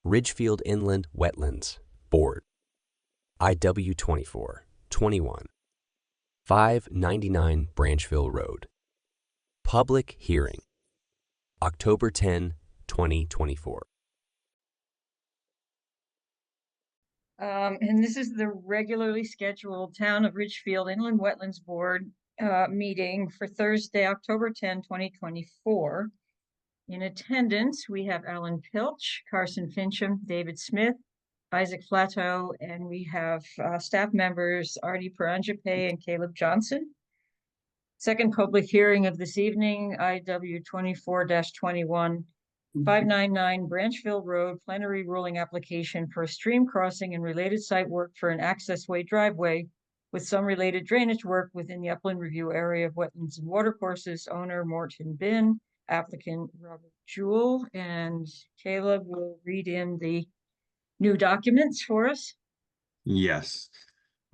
Ridgefield Inland Wetlands Board, IW 21, 599 Branchville Road. Public hearing, October 10, 2024. And this is the regularly scheduled Town of Ridgefield Inland Wetlands Board meeting for Thursday, October 10, 2024. In attendance, we have Alan Pilch, Carson Fincham, David Smith, Isaac Flatto, and we have staff members Artie Paranjape and Caleb Johnson. Second public hearing of this evening, IW 24-21, 599 Branchville Road, plenary ruling application for a stream crossing and related site work for an accessway driveway with some related drainage work within the upland review area of wetlands and watercourses. Owner Morton Bin, applicant Robert Jewell, and Caleb will read in the new documents for us. Yes.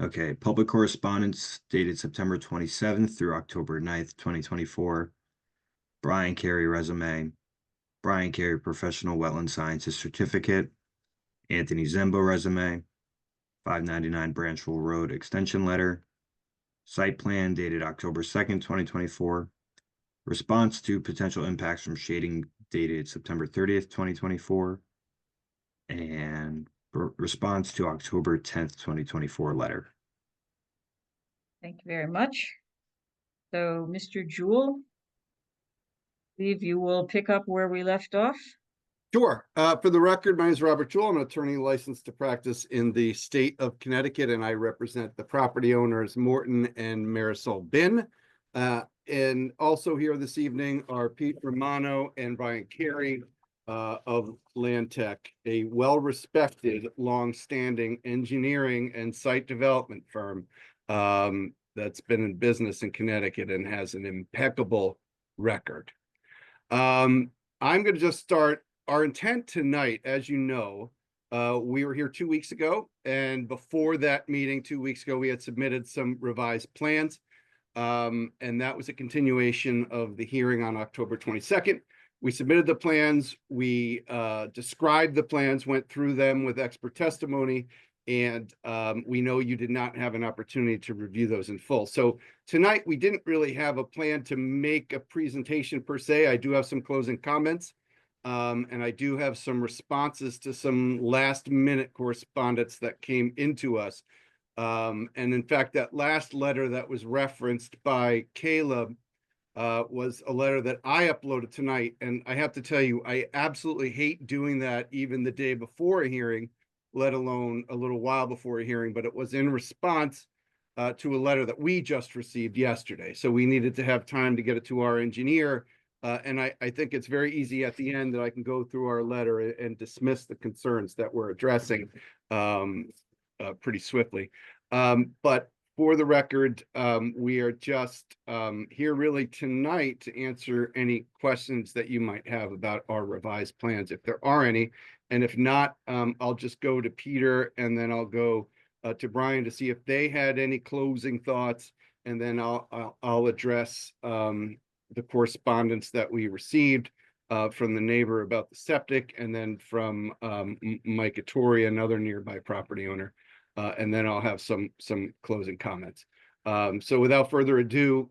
Okay. Public correspondence dated September 27th through October 9th, 2024. Brian Carey resume. Brian Carey professional wetland scientist certificate. Anthony Zembo resume. 599 Branchville Road extension letter. Site plan dated October 2nd, 2024. Response to potential impacts from shading dated September 30th, 2024. And response to October 10th, 2024 letter. Thank you very much. So, Mr. Jewell, I believe you will pick up where we left off. Sure. For the record, my name is Robert Jewell. I'm an attorney licensed to practice in the state of Connecticut, and I represent the property owners Morton and Marisol Bin. And also here this evening are Pete Romano and Brian Carey of Land Tech, a well-respected, long-standing engineering and site development firm that's been in business in Connecticut and has an impeccable record. I'm going to just start. Our intent tonight, as you know, we were here 2 weeks ago, and before that meeting 2 weeks ago, we had submitted some revised plans. And that was a continuation of the hearing on October 22nd. We submitted the plans, we described the plans, went through them with expert testimony, and we know you did not have an opportunity to review those in full. So tonight, we didn't really have a plan to make a presentation per se. I do have some closing comments, and I do have some responses to some last-minute correspondence that came into us. And in fact, that last letter that was referenced by Caleb was a letter that I uploaded tonight. And I have to tell you, I absolutely hate doing that even the day before a hearing, let alone a little while before a hearing. But it was in response to a letter that we just received yesterday. So we needed to have time to get it to our engineer. And I think it's very easy at the end that I can go through our letter and dismiss the concerns that we're addressing pretty swiftly. But for the record, we are just here really tonight to answer any questions that you might have about our revised plans, if there are any. And if not, I'll just go to Peter, and then I'll go to Brian to see if they had any closing thoughts, and then I'll address the correspondence that we received from the neighbor about the septic, and then from Mike Attori, another nearby property owner. And then I'll have some closing comments. So without further ado,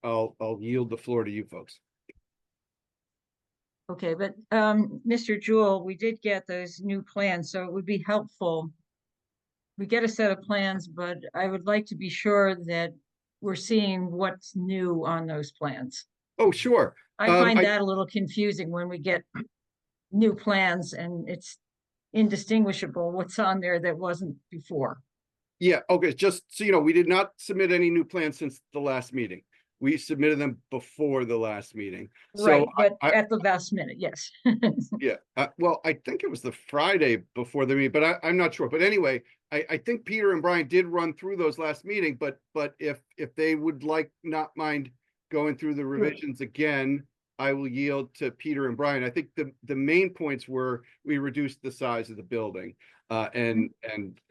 I'll yield the floor to you folks. Okay, but Mr. Jewell, we did get those new plans, so it would be helpful. We get a set of plans, but I would like to be sure that we're seeing what's new on those plans. Oh, sure. I find that a little confusing when we get new plans and it's indistinguishable what's on there that wasn't before. Yeah, okay, just so you know, we did not submit any new plans since the last meeting. We submitted them before the last meeting. Right, so but at the last minute, yes. Yeah, well, I think it was the Friday before the meeting, but I'm not sure. But anyway, I think Peter and Brian did run through those last meeting, but if they would not mind going through the revisions again, I will yield to Peter and Brian. I think the main points were we reduced the size of the building and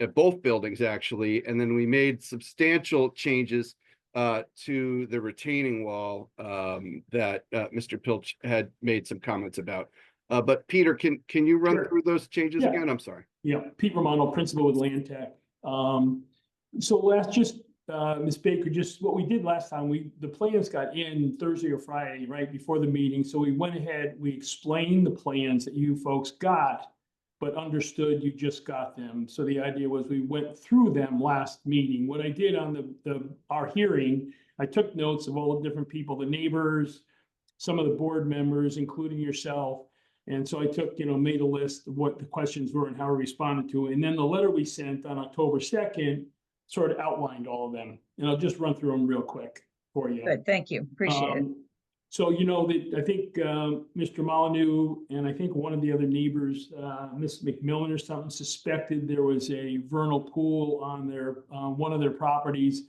at both buildings actually, and then we made substantial changes to the retaining wall that Mr. Pilch had made some comments about. But Peter, can you run Sure. through those changes Yeah. again? I'm sorry. Yeah, Pete Romano, principal with Land Tech. Ms. Baker, just what we did last time, the plans got in Thursday or Friday, right before the meeting. So we went ahead, we explained the plans that you folks got, but understood you just got them. So the idea was we went through them last meeting. What I did on our hearing, I took notes of all the different people, the neighbors, some of the board members, including yourself. And so I took, made a list of what the questions were and how we responded to it. And then the letter we sent on October 2nd sort of outlined all of them. And I'll just run through them real quick for you. Good, thank you, appreciate it. So, that I think Mr. Molyneux and I think one of the other neighbors, Miss McMillan or something, suspected there was a vernal pool on their one of their properties.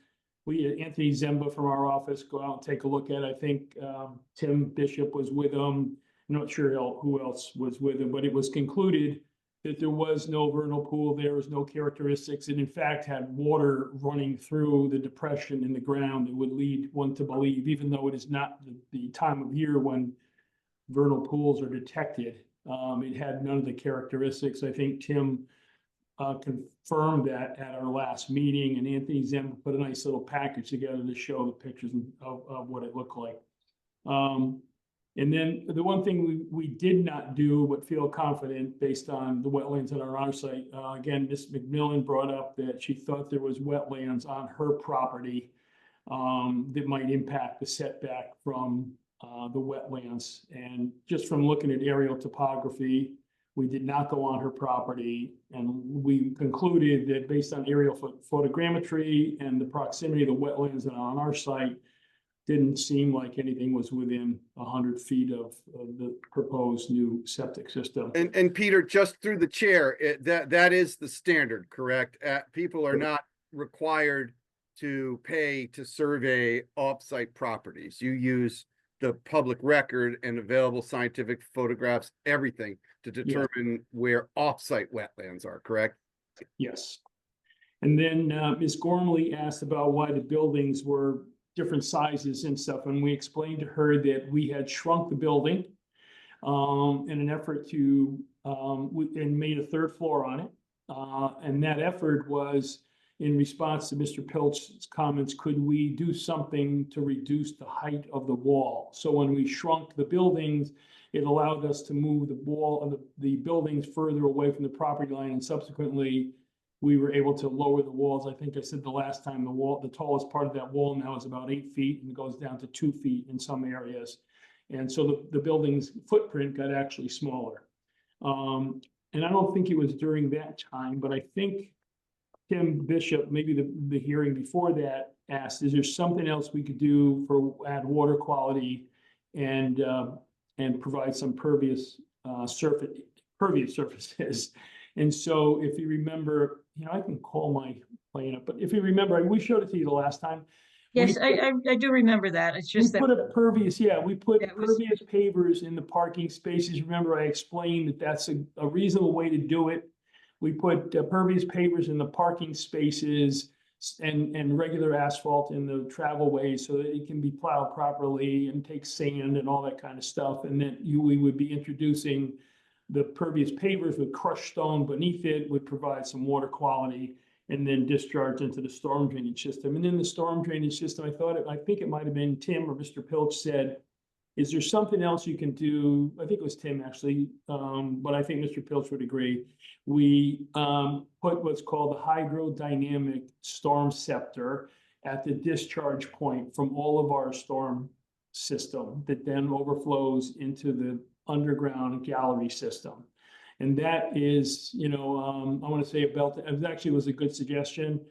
We had Anthony Zemba from our office go out and take a look at it. I think Tim Bishop was with them. I'm not sure who else was with him, but it was concluded that there was no vernal pool, there was no characteristics, and in fact had water running through the depression in the ground that would lead one to believe, even though it is not the time of year when vernal pools are detected, it had none of the characteristics. I think Tim confirmed that at our last meeting, and Anthony Zem put a nice little package together to show the pictures of what it looked like. And then the one thing we did not do, but feel confident based on the wetlands on our site, again, Ms. McMillan brought up that she thought there was wetlands on her property that might impact the setback from the wetlands. And just from looking at aerial topography, we did not go on her property. And we concluded that based on aerial photogrammetry and the proximity of the wetlands on our site, didn't seem like anything was within 100 feet of the proposed new septic system. And Peter, just through the chair, that is the standard, correct? People are not required to pay to survey offsite properties. You use the public record and available scientific photographs, everything to determine where offsite wetlands are, correct? Yes. And then Ms. Gormley asked about why the buildings were different sizes and stuff. And we explained to her that we had shrunk the building in an effort to, and made a third floor on it. And that effort was in response to Mr. Pilch's comments, could we do something to reduce the height of the wall? So when we shrunk the buildings, it allowed us to move the wall of the buildings further away from the property line, and subsequently we were able to lower the walls. I think I said the last time the tallest part of that wall now is about 8 feet and goes down to 2 feet in some areas. And so the building's footprint got actually smaller. And I don't think it was during that time, but I think Tim Bishop, maybe the hearing before that, asked, is there something else we could do for add water quality and provide some pervious surfaces? And so if you remember, I can call my plan up, but if you remember, we showed it to you the last time. Yes, I do remember that. It's just that. We put a pervious, we put pervious pavers in the parking spaces. Remember, I explained that that's a reasonable way to do it. We put pervious pavers in the parking spaces and regular asphalt in the travel ways so that it can be plowed properly and take sand and all that kind of stuff. And then we would be introducing the pervious pavers with crushed stone beneath it, would provide some water quality, and then discharge into the storm drainage system. And in the storm drainage system, I think it might have been Tim or Mr. Pilch said, is there something else you can do? I think it was Tim actually, but I think Mr. Pilch would agree. We put what's called the hydrodynamic storm scepter at the discharge point from all of our storm system that then overflows into the underground gallery system. And that is, I want to say it actually was a good suggestion.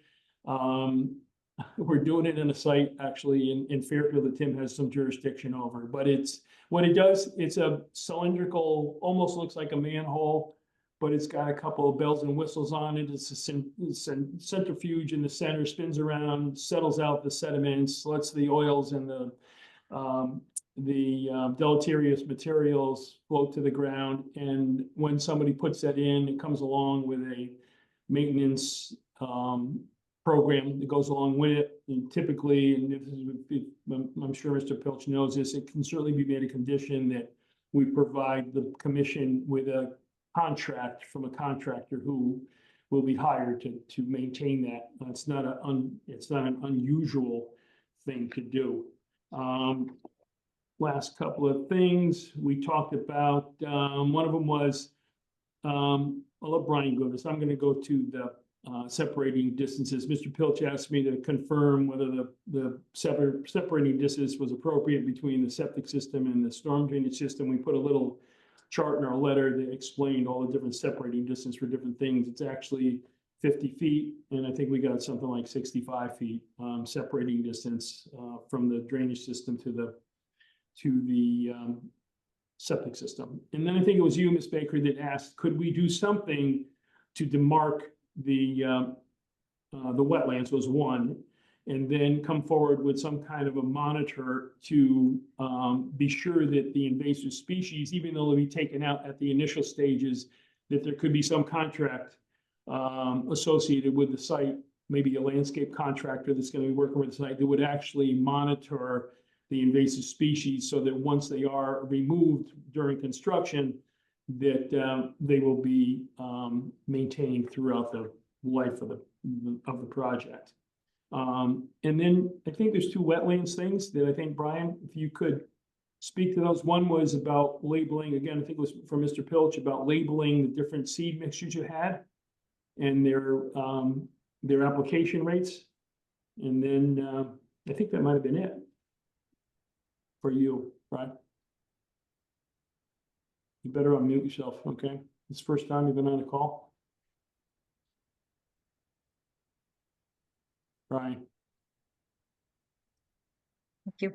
We're doing it in a site actually in Fairfield that Tim has some jurisdiction over, but it's a cylindrical, almost looks like a manhole, but it's got a couple of bells and whistles on it. It's a centrifuge in the center, spins around, settles out the sediments, lets the oils and the deleterious materials float to the ground. And when somebody puts that in, it comes along with a maintenance program that goes along with it. And typically, and I'm sure Mr. Pilch knows this, it can certainly be made a condition that we provide the commission with a contract from a contractor who will be hired to maintain that. It's not an unusual thing to do. Last couple of things we talked about, one of them was, I'll let Brian go this. I'm going to go to the separating distances. Mr. Pilch asked me to confirm whether the separating distance was appropriate between the septic system and the storm drainage system. We put a little chart in our letter that explained all the different separating distance for different things. It's actually 50 feet, and I think we got something like 65 feet separating distance from the drainage system to the septic system. And then I think it was you, Ms. Baker, that asked, could we do something to demarc the wetlands was one, and then come forward with some kind of a monitor to be sure that the invasive species, even though they'll be taken out at the initial stages, that there could be some contract associated with the site, maybe a landscape contractor that's going to be working with the site that would actually monitor the invasive species so that once they are removed during construction, that they will be maintained throughout the life of the project. And then I think there's two wetlands things that I think, Brian, if you could speak to those. One was about labeling, again, I think it was from Mr. Pilch, about labeling the different seed mixtures you had and their application rates. And then I think that might have been it for you, right? You better unmute yourself, okay? It's the first time you've been on a call. Brian. Thank you.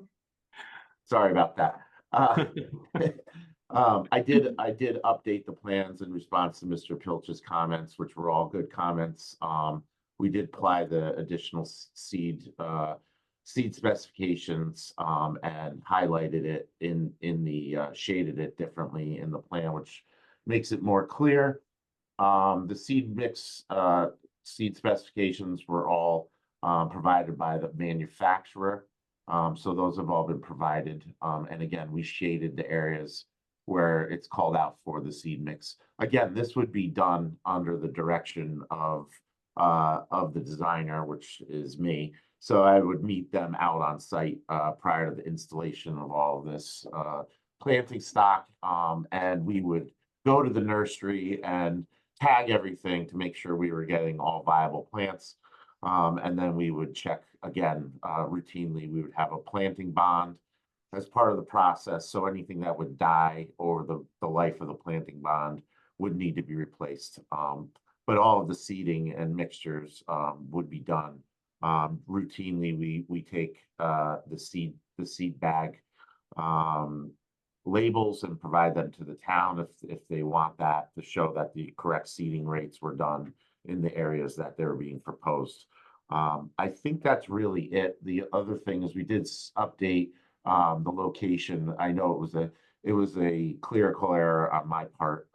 Sorry about that. I did update the plans in response to Mr. Pilch's comments, which were all good comments. We did apply the additional seed specifications and highlighted it in the shaded it differently in the plan, which makes it more clear. The seed mix seed specifications were all provided by the manufacturer. So those have all been provided. And again, we shaded the areas where it's called out for the seed mix. Again, this would be done under the direction of the designer, which is me. So I would meet them out on site prior to the installation of all of this planting stock. And we would go to the nursery and tag everything to make sure we were getting all viable plants. And then we would check again routinely. We would have a planting bond as part of the process. So anything that would die over the life of the planting bond would need to be replaced. But all of the seeding and mixtures would be done. Routinely, we take the seed bag labels and provide them to the town if they want that, to show that the correct seeding rates were done in the areas that they're being proposed. I think that's really it. The other thing is we did update the location. I know it was a clerical error on my part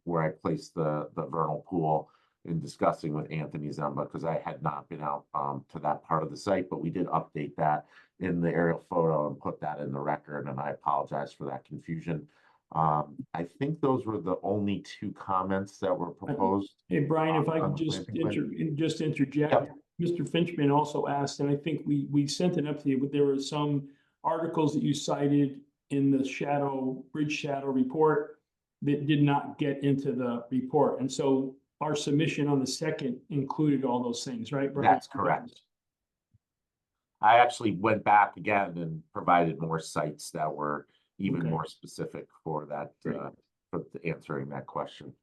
where I placed the vernal pool in discussing with Anthony Zemba, because I had not been out to that part of the site, but we did update that in the aerial photo and put that in the record, and I apologize for that confusion. I think those were the only two comments that were proposed. Hey, Brian, if I could just interject. Yep. Mr. Finchman also asked, and I think we sent it up to you, but there were some articles that you cited in the bridge shadow report that did not get into the report. And so our submission on the second included all those things, right, Brian? That's correct. I actually went back again and provided more sites that were even more specific for that, for answering that question.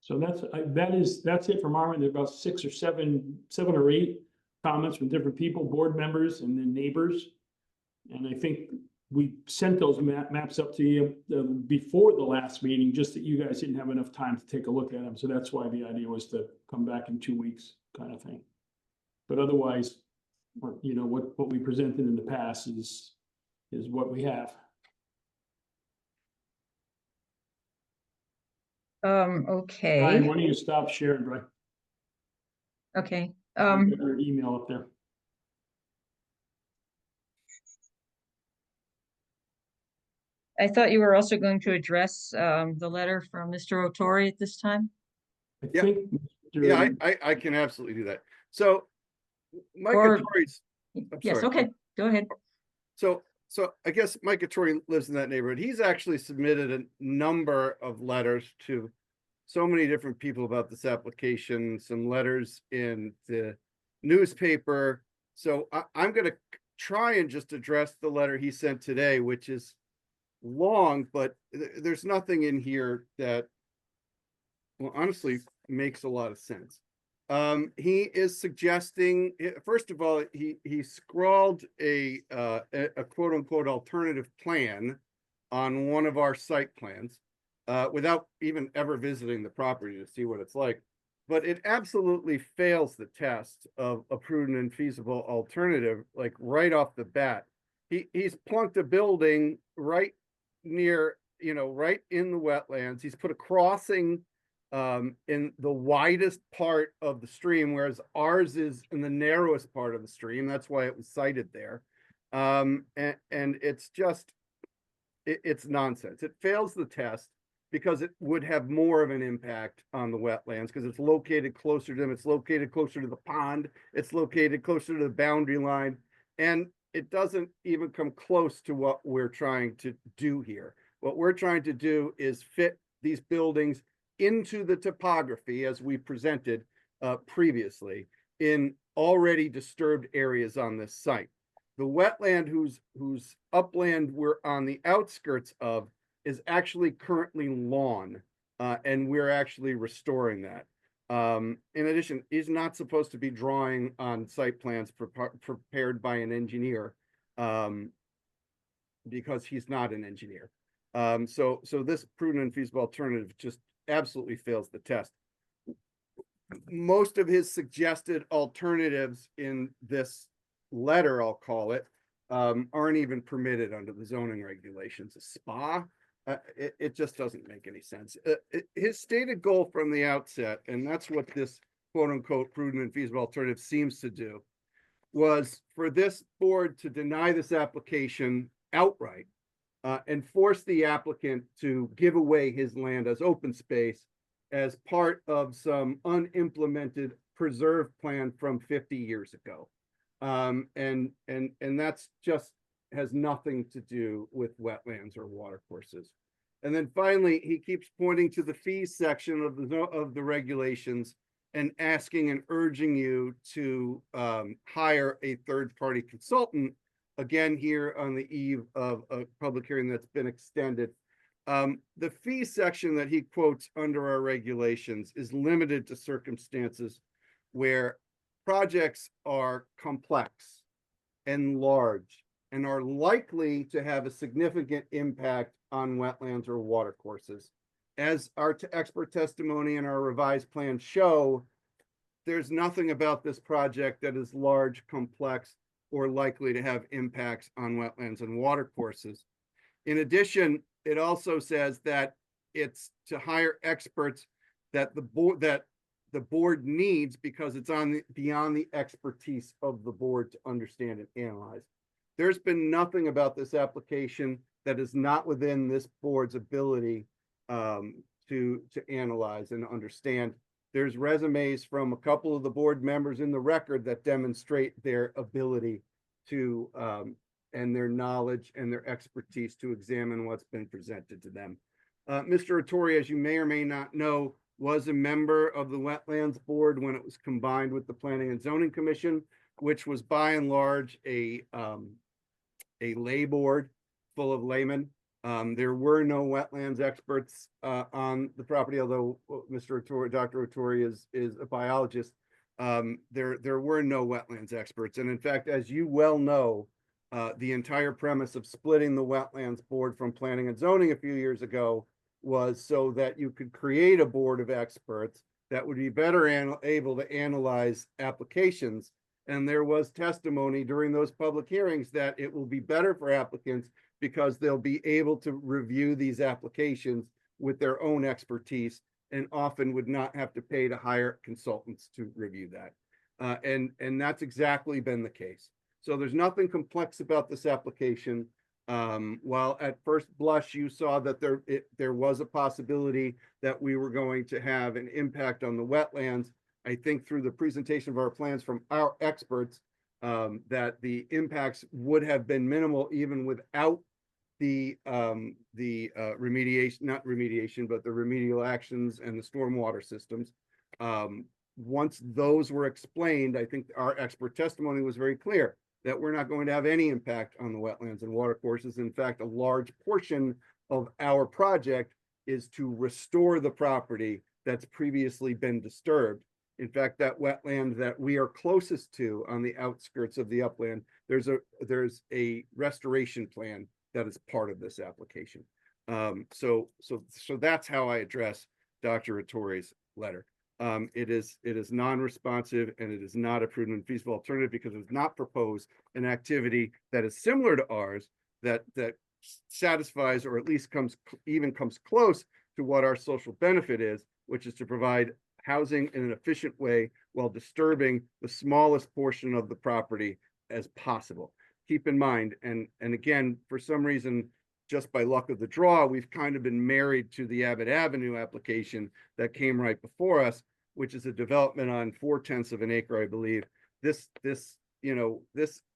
So that's it from our end. There are about 6 or 7 or 8 comments from different people, board members, and then neighbors. And I think we sent those maps up to you before the last meeting, just that you guys didn't have enough time to take a look at them. So that's why the idea was to come back in 2 weeks, kind of thing. But otherwise, you know, what we presented in the past is what we have. Okay. Brian, why don't you stop sharing, Brian? Okay. Your email up there. I thought you were also going to address the letter from Mr. O'Torre at this time. I Yeah. think. Yeah, Mr. I can absolutely do that. So Mike Or- Torres, I'm Yes, sorry. okay, go ahead. So I guess Mike Torre lives in that neighborhood. He's actually submitted a number of letters to so many different people about this application, some letters in the newspaper. So I'm going to try and just address the letter he sent today, which is long, but there's nothing in here that, well, honestly, makes a lot of sense. He is suggesting, first of all, he scrawled a quote unquote alternative plan on one of our site plans without even ever visiting the property to see what it's like. But it absolutely fails the test of a prudent and feasible alternative, like right off the bat. He's plunked a building right near, right in the wetlands. He's put a crossing in the widest part of the stream, whereas ours is in the narrowest part of the stream. That's why it was cited there. And it's just, it's nonsense. It fails the test because it would have more of an impact on the wetlands because it's located closer to them. It's located closer to the pond. It's located closer to the boundary line. And it doesn't even come close to what we're trying to do here. What we're trying to do is fit these buildings into the topography as we presented previously in already disturbed areas on this site. The wetland whose upland we're on the outskirts of is actually currently lawn, and we're actually restoring that. In addition, he's not supposed to be drawing on site plans prepared by an engineer because he's not an engineer. So this prudent and feasible alternative just absolutely fails the test. Most of his suggested alternatives in this letter, I'll call it, aren't even permitted under the zoning regulations. A spa, it just doesn't make any sense. His stated goal from the outset, and that's what this quote unquote prudent and feasible alternative seems to do, was for this board to deny this application outright and force the applicant to give away his land as open space as part of some unimplemented preserve plan from 50 years ago. And that's just has nothing to do with wetlands or watercourses. And then finally, he keeps pointing to the fees section of the regulations and asking and urging you to hire a third-party consultant, again here on the eve of a public hearing that's been extended. The fee section that he quotes under our regulations is limited to circumstances where projects are complex and large and are likely to have a significant impact on wetlands or watercourses. As our expert testimony and our revised plans show, there's nothing about this project that is large, complex, or likely to have impacts on wetlands and watercourses. In addition, it also says that it's to hire experts that the board needs because it's beyond the expertise of the board to understand and analyze. There's been nothing about this application that is not within this board's ability to analyze and understand. There's resumes from a couple of the board members in the record that demonstrate their ability to and their knowledge and their expertise to examine what's been presented to them. Mr. O'Torre, as you may or may not know, was a member of the Wetlands Board when it was combined with the Planning and Zoning Commission, which was by and large a lay board full of laymen. There were no wetlands experts on the property, although Mr. O'Torre, Dr. O'Torre is a biologist. There were no wetlands experts. And in fact, as you well know, the entire premise of splitting the Wetlands Board from Planning and Zoning a few years ago was so that you could create a board of experts that would be better able to analyze applications. And there was testimony during those public hearings that it will be better for applicants because they'll be able to review these applications with their own expertise and often would not have to pay to hire consultants to review that. And that's exactly been the case. So there's nothing complex about this application. While at first blush, you saw that there was a possibility that we were going to have an impact on the wetlands, I think through the presentation of our plans from our experts, that the impacts would have been minimal even without the remediation, not remediation, but the remedial actions and the stormwater systems. Once those were explained, I think our expert testimony was very clear that we're not going to have any impact on the wetlands and watercourses. In fact, a large portion of our project is to restore the property that's previously been disturbed. In fact, that wetland that we are closest to on the outskirts of the upland, there's a restoration plan that is part of this application. So that's how I address Dr. Rattori's letter. It is non-responsive, and it is not a prudent and feasible alternative because it does not propose an activity that is similar to ours that satisfies, or at least comes close to what our social benefit is, which is to provide housing in an efficient way while disturbing the smallest portion of the property as possible. Keep in mind, and again, for some reason, just by luck of the draw, we've kind of been married to the Abbott Avenue application that came right before us, which is a development on 4/10 of an acre, I believe. This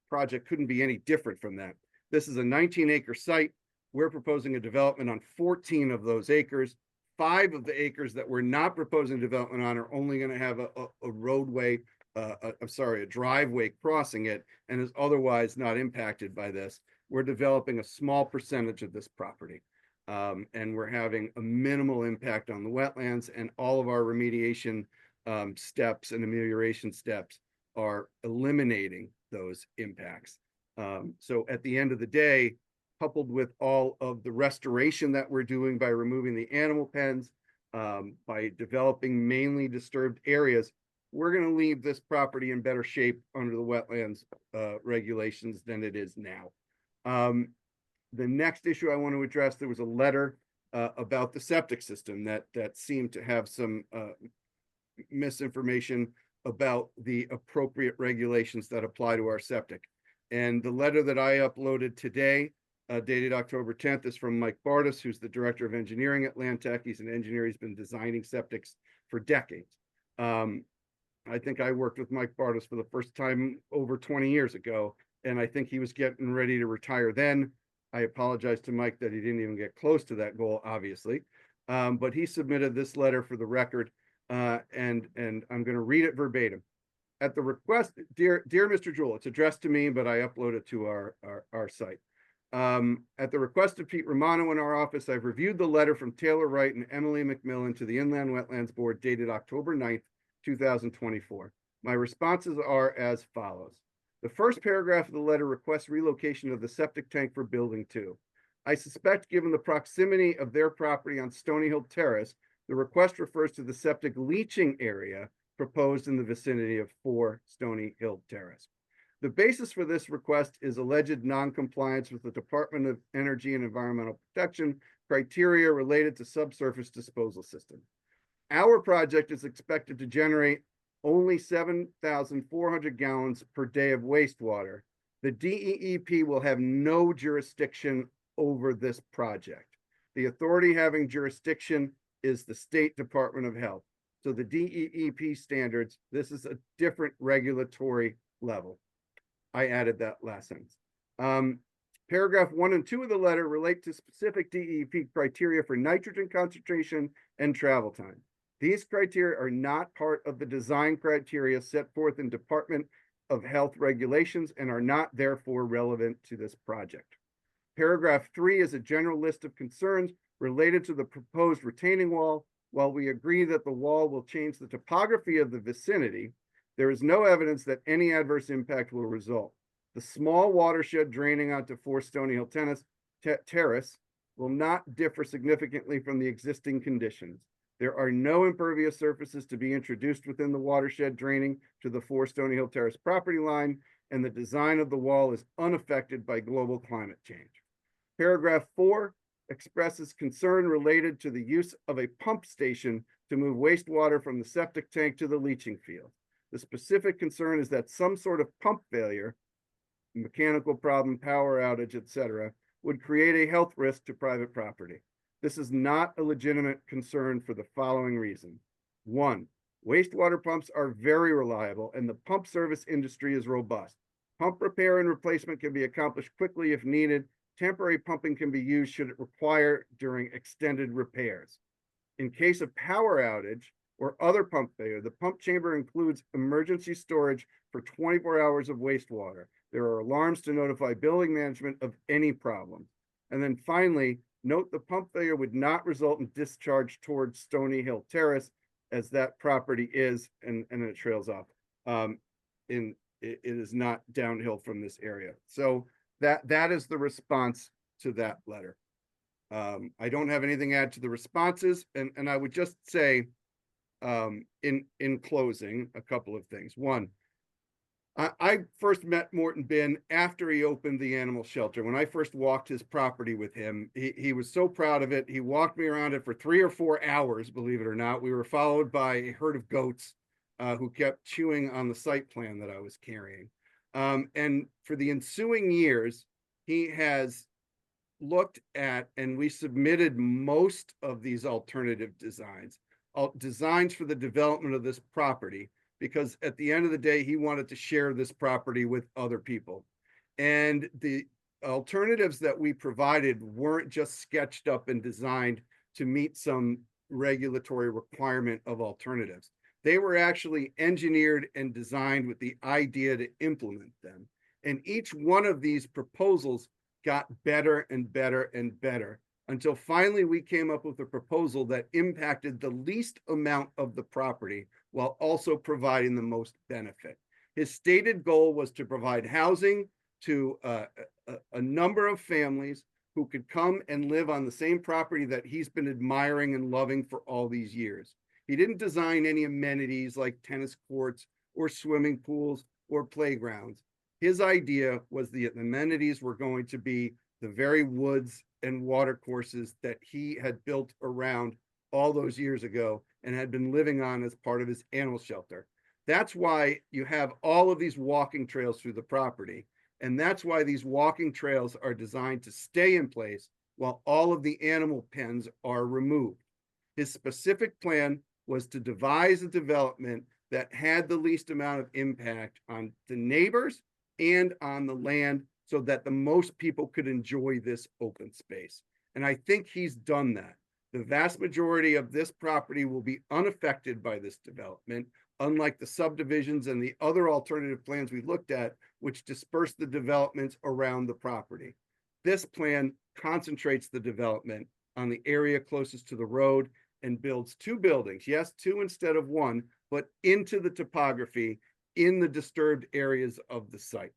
project couldn't be any different from that. This is a 19-acre site. We're proposing a development on 14 of those acres. 5 of the acres that we're not proposing development on are only going to have a roadway, a driveway crossing it, and is otherwise not impacted by this. We're developing a small percentage of this property, and we're having a minimal impact on the wetlands, and all of our remediation steps and amelioration steps are eliminating those impacts. So at the end of the day, coupled with all of the restoration that we're doing by removing the animal pens, by developing mainly disturbed areas, we're going to leave this property in better shape under the wetlands regulations than it is now. The next issue I want to address, there was a letter about the septic system that seemed to have some misinformation about the appropriate regulations that apply to our septic. And the letter that I uploaded today, dated October 10th, is from Mike Bartis, who's the director of engineering at Landtech. He's an engineer. He's been designing septics for decades. I think I worked with Mike Bartis for the first time over 20 years ago, and I think he was getting ready to retire then. I apologize to Mike that he didn't even get close to that goal, obviously. But he submitted this letter for the record, and I'm going to read it verbatim. At the request, dear Mr. Jewell, it's addressed to me, but I upload it to our site. At the request of Pete Romano in our office, I've reviewed the letter from Taylor Wright and Emily McMillan to the Inland Wetlands Board dated October 9th, 2024. My responses are as follows. The first paragraph of the letter requests relocation of the septic tank for Building 2. I suspect, given the proximity of their property on Stony Hill Terrace, the request refers to the septic leaching area proposed in the vicinity of 4 Stony Hill Terrace. The basis for this request is alleged non-compliance with the Department of Energy and Environmental Protection criteria related to subsurface disposal systems. Our project is expected to generate only 7,400 gallons per day of wastewater. The DEEP will have no jurisdiction over this project. The authority having jurisdiction is the State Department of Health. So the DEEP standards, this is a different regulatory level. I added that last sentence. Paragraph 1 and 2 of the letter relate to specific DEP criteria for nitrogen concentration and travel time. These criteria are not part of the design criteria set forth in Department of Health regulations and are not therefore relevant to this project. Paragraph 3 is a general list of concerns related to the proposed retaining wall. While we agree that the wall will change the topography of the vicinity, there is no evidence that any adverse impact will result. The small watershed draining onto 4 Stony Hill Terrace will not differ significantly from the existing conditions. There are no impervious surfaces to be introduced within the watershed draining to the 4 Stony Hill Terrace property line, and the design of the wall is unaffected by global climate change. Paragraph 4 expresses concern related to the use of a pump station to move wastewater from the septic tank to the leaching field. The specific concern is that some sort of pump failure, mechanical problem, power outage, etc., would create a health risk to private property. This is not a legitimate concern for the following reason. One, wastewater pumps are very reliable and the pump service industry is robust. Pump repair and replacement can be accomplished quickly if needed. Temporary pumping can be used should it require during extended repairs. In case of power outage or other pump failure, the pump chamber includes emergency storage for 24 hours of wastewater. There are alarms to notify building management of any problem. And then finally, note the pump failure would not result in discharge towards Stony Hill Terrace, as that property is, and then it trails off. It is not downhill from this area. So that is the response to that letter. I don't have anything to add to the responses, and I would just say, in closing, a couple of things. One, I first met Morton Bin after he opened the animal shelter. When I first walked his property with him, he was so proud of it. He walked me around it for 3 or 4 hours, believe it or not. We were followed by a herd of goats who kept chewing on the site plan that I was carrying. And for the ensuing years, he has looked at, and we submitted most of these alternative designs for the development of this property, because at the end of the day, he wanted to share this property with other people. And the alternatives that we provided weren't just sketched up and designed to meet some regulatory requirement of alternatives. They were actually engineered and designed with the idea to implement them. And each one of these proposals got better and better and better until finally we came up with a proposal that impacted the least amount of the property while also providing the most benefit. His stated goal was to provide housing to a number of families who could come and live on the same property that he's been admiring and loving for all these years. He didn't design any amenities like tennis courts or swimming pools or playgrounds. His idea was the amenities were going to be the very woods and water courses that he had built around all those years ago and had been living on as part of his animal shelter. That's why you have all of these walking trails through the property. And that's why these walking trails are designed to stay in place while all of the animal pens are removed. His specific plan was to devise a development that had the least amount of impact on the neighbors and on the land so that the most people could enjoy this open space. And I think he's done that. The vast majority of this property will be unaffected by this development, unlike the subdivisions and the other alternative plans we looked at, which disperse the developments around the property. This plan concentrates the development on the area closest to the road and builds 2 buildings, yes, 2 instead of 1, but into the topography in the disturbed areas of the site,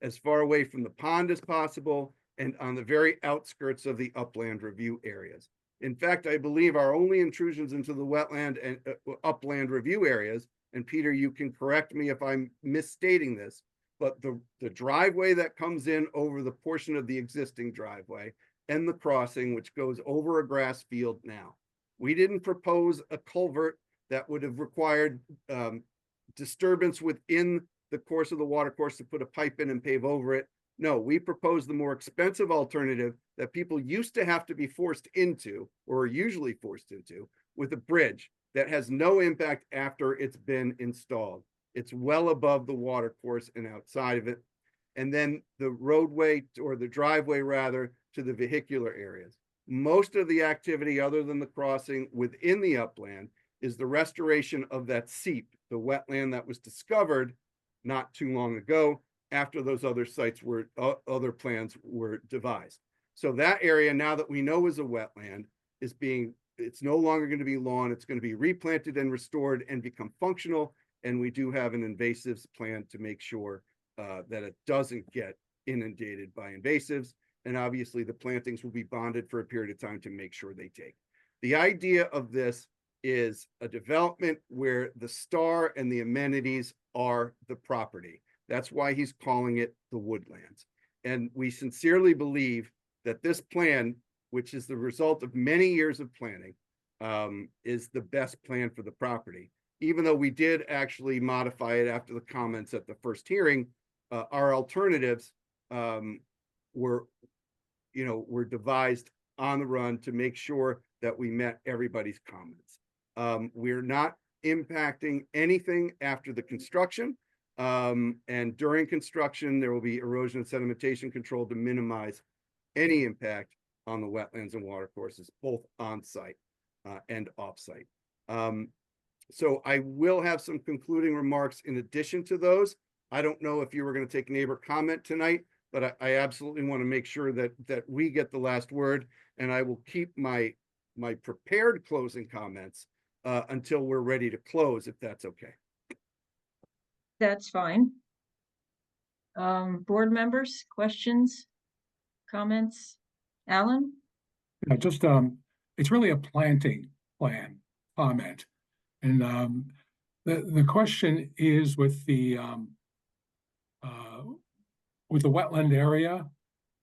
as far away from the pond as possible and on the very outskirts of the upland review areas. In fact, I believe our only intrusions into the wetland and upland review areas, and Peter, you can correct me if I'm misstating this, but the driveway that comes in over the portion of the existing driveway and the crossing, which goes over a grass field now. We didn't propose a culvert that would have required disturbance within the course of the water course to put a pipe in and pave over it. No, we proposed the more expensive alternative that people used to have to be forced into, or are usually forced into, with a bridge that has no impact after it's been installed. It's well above the water course and outside of it. And then the roadway, or the driveway rather, to the vehicular areas. Most of the activity other than the crossing within the upland is the restoration of that seep, the wetland that was discovered not too long ago after those other sites were, other plans were devised. So that area, now that we know is a wetland, is it's no longer going to be lawn, it's going to be replanted and restored and become functional. And we do have an invasives plan to make sure that it doesn't get inundated by invasives. And obviously the plantings will be bonded for a period of time to make sure they take. The idea of this is a development where the star and the amenities are the property. That's why he's calling it the woodlands. And we sincerely believe that this plan, which is the result of many years of planning, is the best plan for the property. Even though we did actually modify it after the comments at the first hearing, our alternatives were, were devised on the run to make sure that we met everybody's comments. We're not impacting anything after the construction. And during construction, there will be erosion and sedimentation control to minimize any impact on the wetlands and watercourses, both on site and off site. So I will have some concluding remarks in addition to those. I don't know if you were going to take neighbor comment tonight, but I absolutely want to make sure that we get the last word, and I will keep my prepared closing comments until we're ready to close, if that's okay. That's fine. Board members, questions, comments? Alan? Yeah, just, it's really a planting plan comment. And, the question is with the wetland area,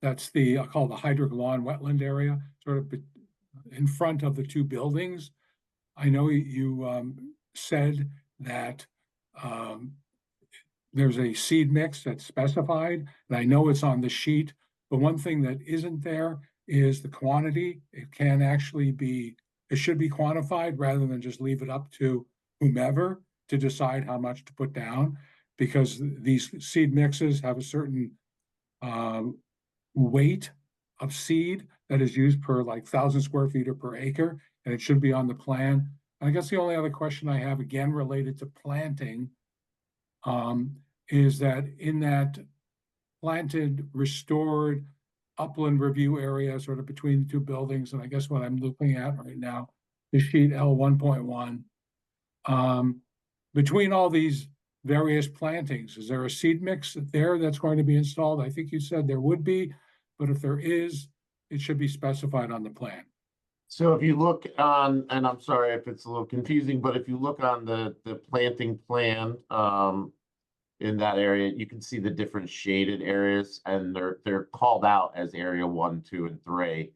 that's the, I'll call the hydric lawn wetland area, sort of in front of the two buildings. I know you said that, there's a seed mix that's specified, and I know it's on the sheet. But one thing that isn't there is the quantity. It can actually be, it should be quantified rather than just leave it up to whomever to decide how much to put down, because these seed mixes have a certain weight of seed that is used per like 1,000 square feet or per acre, and it should be on the plan. And I guess the only other question I have, again related to planting, is that in that planted, restored upland review area, sort of between the two buildings, and I guess what I'm looking at right now is sheet L 1.1. Between all these various plantings, is there a seed mix there that's going to be installed? I think you said there would be, but if there is, it should be specified on the plan. So if you look on, and I'm sorry if it's a little confusing, but if you look on the planting plan, in that area, you can see the different shaded areas, and they're called out as area 1, 2, and 3.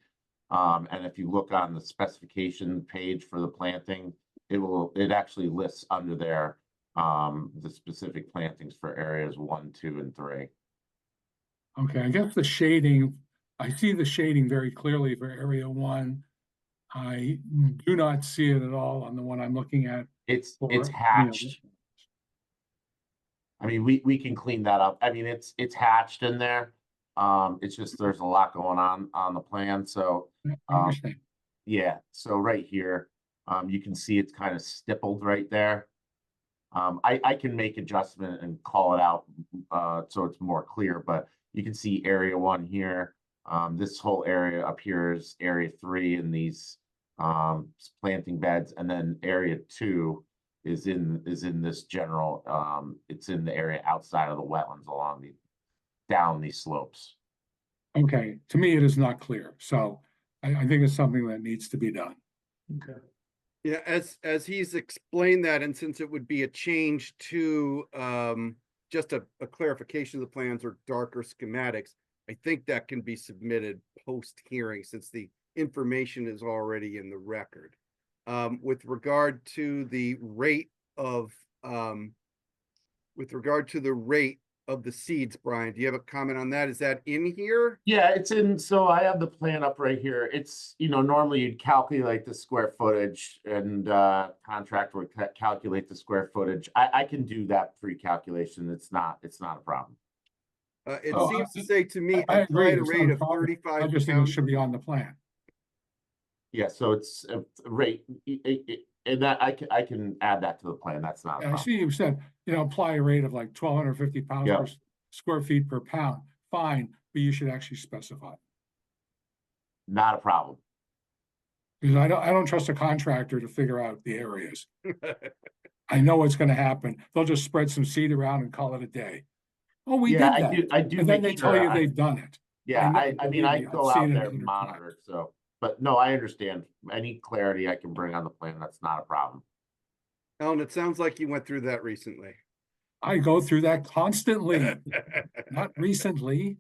And if you look on the specification page for the planting, it actually lists under there the specific plantings for areas 1, 2, and 3. Okay, I guess the shading, I see the shading very clearly for area 1. I do not see it at all on the one I'm looking at. It's for, hatched. I mean, we can clean that up. I mean, it's hatched in there. It's just there's a lot going on the plan. So I understand. yeah, so right here, you can see it's kind of stippled right there. I can make adjustment and call it out so it's more clear, but you can see area 1 here. This whole area up here is area 3 in these planting beds, and then area 2 is in this general, it's in the area outside of the wetlands along down these slopes. Okay, to me, it is not clear. So I think it's something that needs to be done. Okay. Yeah, as he's explained that, and since it would be a change to just a clarification of the plans or darker schematics, I think that can be submitted post-hearing since the information is already in the record. With regard to the rate of the seeds, Brian, do you have a comment on that? Is that in here? Yeah, it's in, so I have the plan up right here. It's, normally you'd calculate the square footage and contractor would calculate the square footage. I can do that pre-calculation. It's not a problem. It Oh, seems to say to me, I agree. applied a It's rate not a of problem. 35 I just think it pounds. should be on the plan. Yeah, so it's a rate, and that I can add that to the plan. That's not a And I problem. see you said, apply a rate of like 1,250 pounds Yeah. per square feet per pound. Fine, but you should actually specify. Not a problem. Because I don't trust a contractor to figure out the areas. I know what's going to happen. They'll just spread some seed around and call it a day. Oh, we Yeah, did that. I do And then make they tell sure you they've done it. Yeah, know, I mean, believe I me, I've go seen out it there 100 and monitor times. it, so, but no, I understand. Any clarity I can bring on the plan, that's not a problem. Ellen, it sounds like you went through that recently. I go through that constantly, not recently.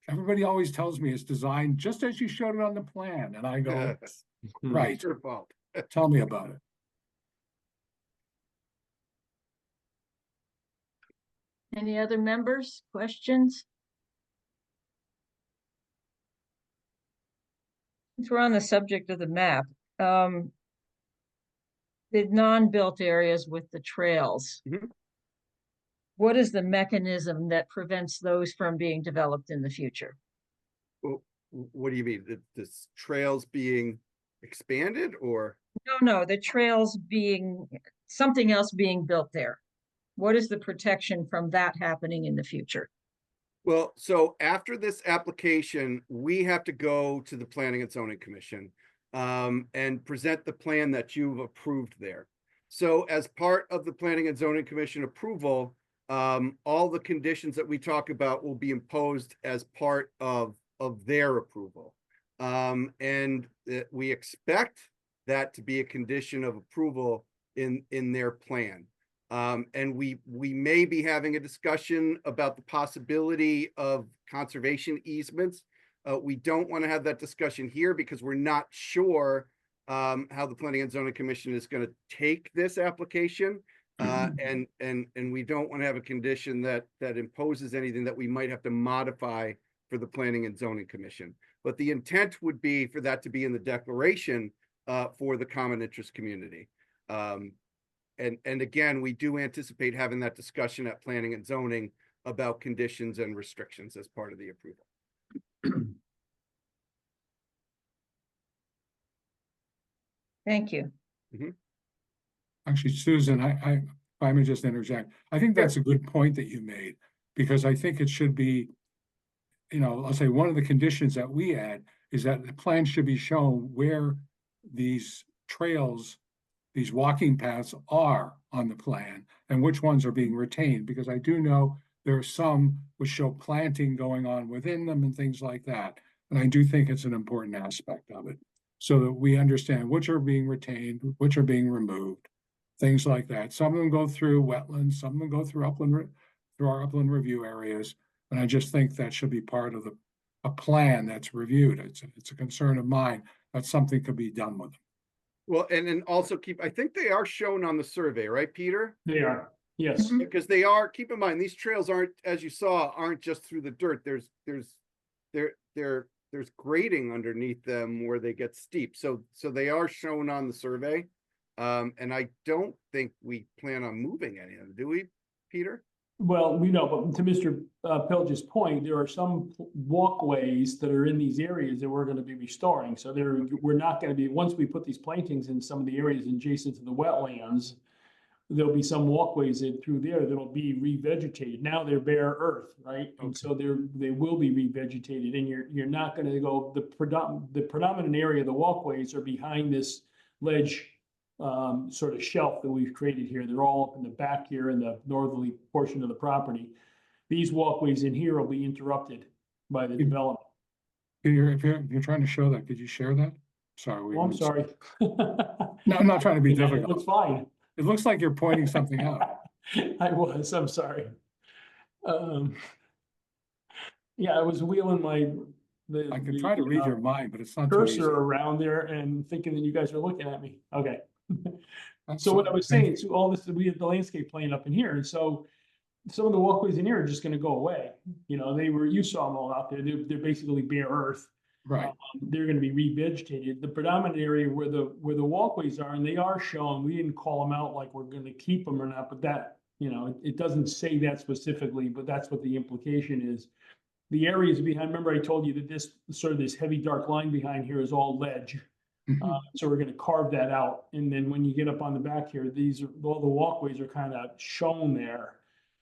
Everybody always tells me it's designed just as you showed it on the plan, and I go, right, It's your fault. tell me about it. Any other members, questions? Since we're on the subject of the map, the non-built areas with the trails. Mhm. What is the mechanism that prevents those from being developed in the future? Well, what do you mean? The trails being expanded or? No, the trails being, something else being built there. What is the protection from that happening in the future? Well, so after this application, we have to go to the Planning and Zoning Commission and present the plan that you've approved there. So as part of the Planning and Zoning Commission approval, all the conditions that we talk about will be imposed as part of their approval. And we expect that to be a condition of approval in their plan. And we may be having a discussion about the possibility of conservation easements. We don't want to have that discussion here because we're not sure how the Planning and Zoning Commission is going to take this application. And we don't want to have a condition that imposes anything that we might have to modify for the Planning and Zoning Commission. But the intent would be for that to be in the declaration for the common interest community. And again, we do anticipate having that discussion at Planning and Zoning about conditions and restrictions as part of the approval. Thank you. Actually, Susan, if I may just interject, I think that's a good point that you made, because I think it should be, I'll say one of the conditions that we add is that the plan should be shown where these trails, these walking paths are on the plan and which ones are being retained, because I do know there are some which show planting going on within them and things like that. And I do think it's an important aspect of it, so that we understand which are being retained, which are being removed, things like that. Some of them go through wetlands, some of them go through through our upland review areas. And I just think that should be part of a plan that's reviewed. It's a concern of mine that something could be done with them. Well, and then also I think they are shown on the survey, right, Peter? They are, yes. Because they are, keep in mind, these trails aren't, as you saw, aren't just through the dirt. There's grading underneath them where they get steep. So they are shown on the survey. And I don't think we plan on moving any of them, do we, Peter? Well, we know, but to Mr. Pilge's point, there are some walkways that are in these areas that we're going to be restoring. So we're not going to be, once we put these plantings in some of the areas adjacent to the wetlands, there'll be some walkways in through there that'll be revegetated. Now they're bare earth, right? And so they will be revegetated, and you're not going to go, the predominant area of the walkways are behind this ledge sort of shelf that we've created here. They're all up in the back here in the northerly portion of the property. These walkways in here will be interrupted by the development. If you're trying to show that, could you share that? Sorry. Oh, I'm sorry. No, I'm not trying to be difficult. It's fine. It looks like you're pointing something out. I'm sorry. Yeah, I was wheeling I can try to read your mind, but it's not too easy. cursor around there and thinking that you guys are looking at me. Okay. That's So what I fine. was saying, so all this, we have the landscape plan up in here, and so some of the walkways in here are just gonna go away. You saw them all out there, they're basically bare earth. Right. They're gonna be revegetated. The predominant area where the walkways are, and they are shown, we didn't call them out like we're gonna keep them or not, but that, it doesn't say that specifically, but that's what the implication is. The areas behind, remember I told you that this heavy dark line behind here is all ledge. So we're gonna carve that out. And then when you get up on the back here, all the walkways are kind of shown there.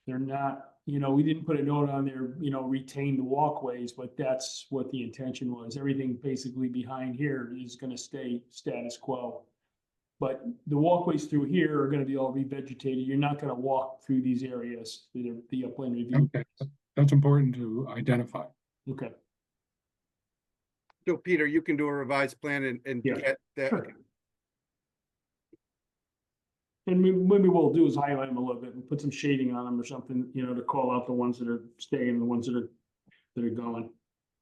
They're not, we didn't put a note on there, retain the walkways, but that's what the intention was. Everything basically behind here is gonna stay status quo. But the walkways through here are gonna be all revegetated. You're not gonna walk through these areas, the upland review. Okay, that's important to identify. Okay. So Peter, you can do a revised plan and Yeah, get that. sure. And maybe what we'll do is highlight them a little bit and put some shading on them or something, to call out the ones that are staying and the ones that are going.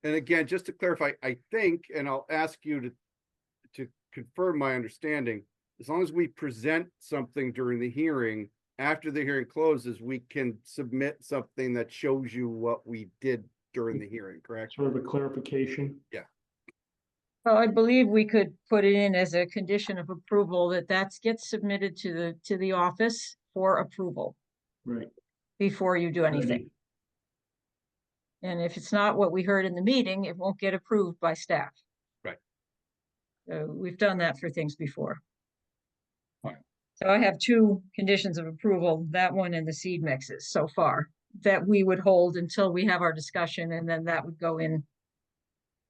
And again, just to clarify, I think, and I'll ask you to confirm my understanding, as long as we present something during the hearing, after the hearing closes, we can submit something that shows you what we did during the hearing, correct? Sort of a clarification. Yeah. Well, I believe we could put it in as a condition of approval that gets submitted to the office for approval Right. before you do anything. And if it's not what we heard in the meeting, it won't get approved by staff. Right. So we've done that for things before. Fine. So I have two conditions of approval, that one and the seed mixes so far, that we would hold until we have our discussion, and then that would go in.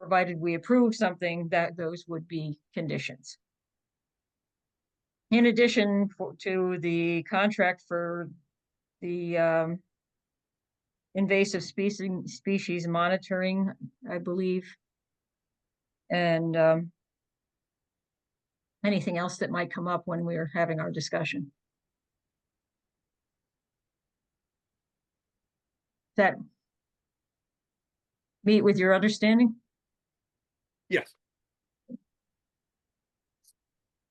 Provided we approve something, that those would be conditions. In addition to the contract for the invasive species monitoring, I believe. And anything else that might come up when we're having our discussion. That meet with your understanding? Yes.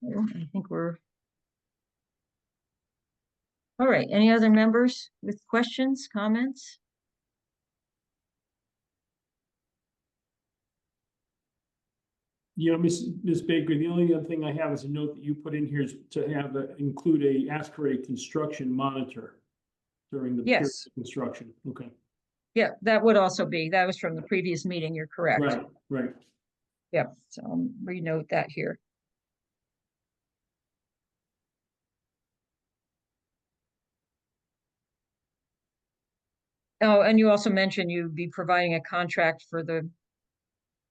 I think we're. All right, any other members with questions, comments? You know, Ms. Baker, the only other thing I have is a note that you put in here is to have, include ask for a construction monitor during the period Yes. of construction. Okay. Yeah, that would also be, that was from the previous meeting, you're correct. Right, right. Yep, so I'll renote that here. Oh, and you also mentioned you'd be providing a contract for the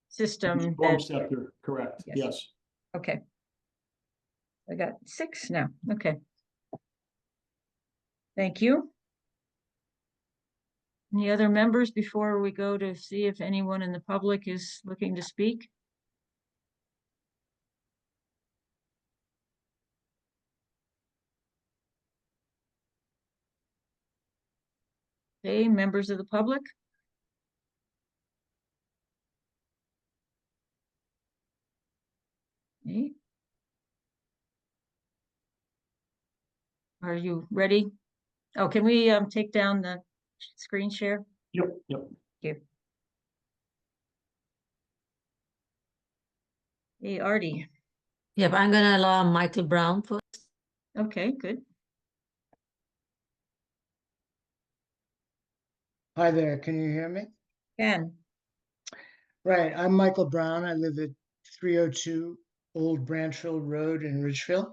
system Storm that, scepter, correct, Yes. yes. okay. I got 6 now, okay. Thank you. Any other members before we go to see if anyone in the public is looking to speak? Okay, members of the public? Okay. Are you ready? Oh, can we take down the screen share? Yep, yep. Hey, Artie. Yep, I'm gonna allow Michael Brown first. Okay, good. Hi there, can you hear me? Ken. Right, I'm Michael Brown. I live at 302 Old Branchville Road in Ridgefield.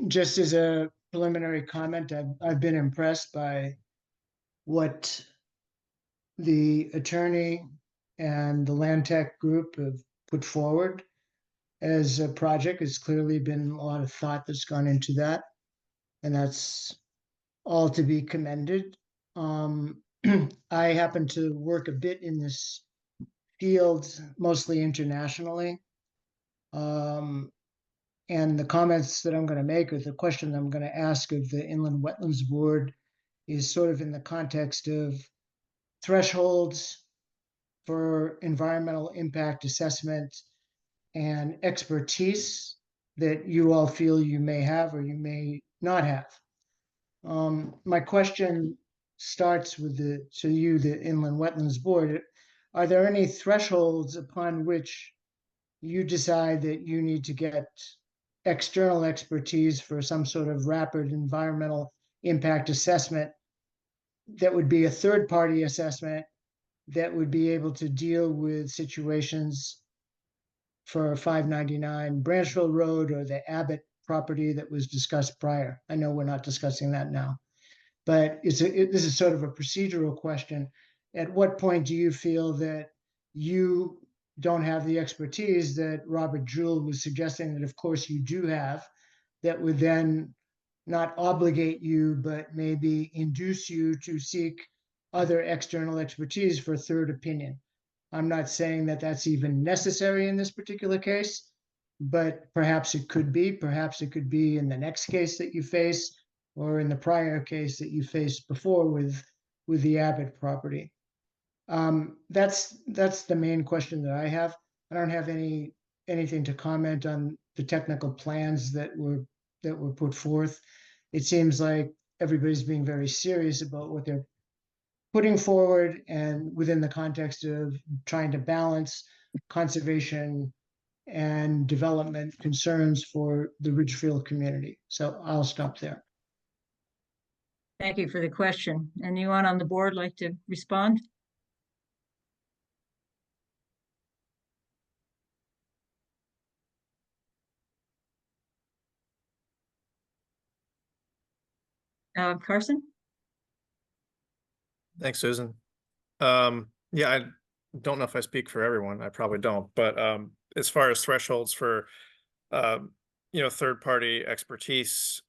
Just as a preliminary comment, I've been impressed by what the attorney and the Land Tech group have put forward as a project. There's clearly been a lot of thought that's gone into that, and that's all to be commended. I happen to work a bit in this field, mostly internationally. And the comments that I'm going to make, or the question I'm going to ask of the Inland Wetlands Board, is sort of in the context of thresholds for environmental impact assessment and expertise that you all feel you may have or you may not have. My question starts with the Inland Wetlands Board. Are there any thresholds upon which you decide that you need to get external expertise for some sort of rapid environmental impact assessment that would be a third-party assessment that would be able to deal with situations for 599 Branchville Road or the Abbott property that was discussed prior? I know we're not discussing that now, but this is sort of a procedural question. At what point do you feel that you don't have the expertise that Robert Jewell was suggesting that of course you do have, that would then not obligate you, but maybe induce you to seek other external expertise for a third opinion? I'm not saying that that's even necessary in this particular case, but perhaps it could be. Perhaps it could be in the next case that you face, or in the prior case that you faced before with the Abbott property. That's the main question that I have. I don't have anything to comment on the technical plans that were put forth. It seems like everybody's being very serious about what they're putting forward and within the context of trying to balance conservation and development concerns for the Ridgefield community. So I'll stop there. Thank you for the question. Anyone on the board like to respond? Carson? Thanks, Susan. Yeah, I don't know if I speak for everyone. I probably don't, but as far as thresholds for third-party expertise,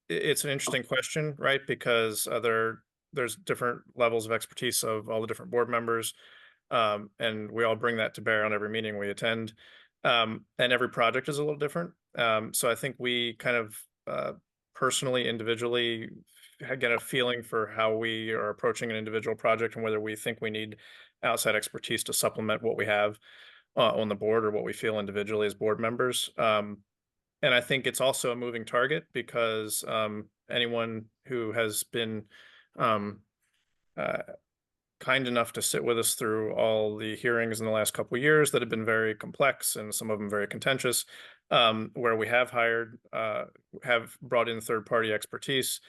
it's an interesting question, right? Because there's different levels of expertise of all the different board members, and we all bring that to bear on every meeting we attend. And every project is a little different. So I think we kind of personally, individually, get a feeling for how we are approaching an individual project and whether we think we need outside expertise to supplement what we have on the board or what we feel individually as board members. And I think it's also a moving target because anyone who has been kind enough to sit with us through all the hearings in the last couple of years that have been very complex and some of them very contentious, where we have have brought in third-party expertise.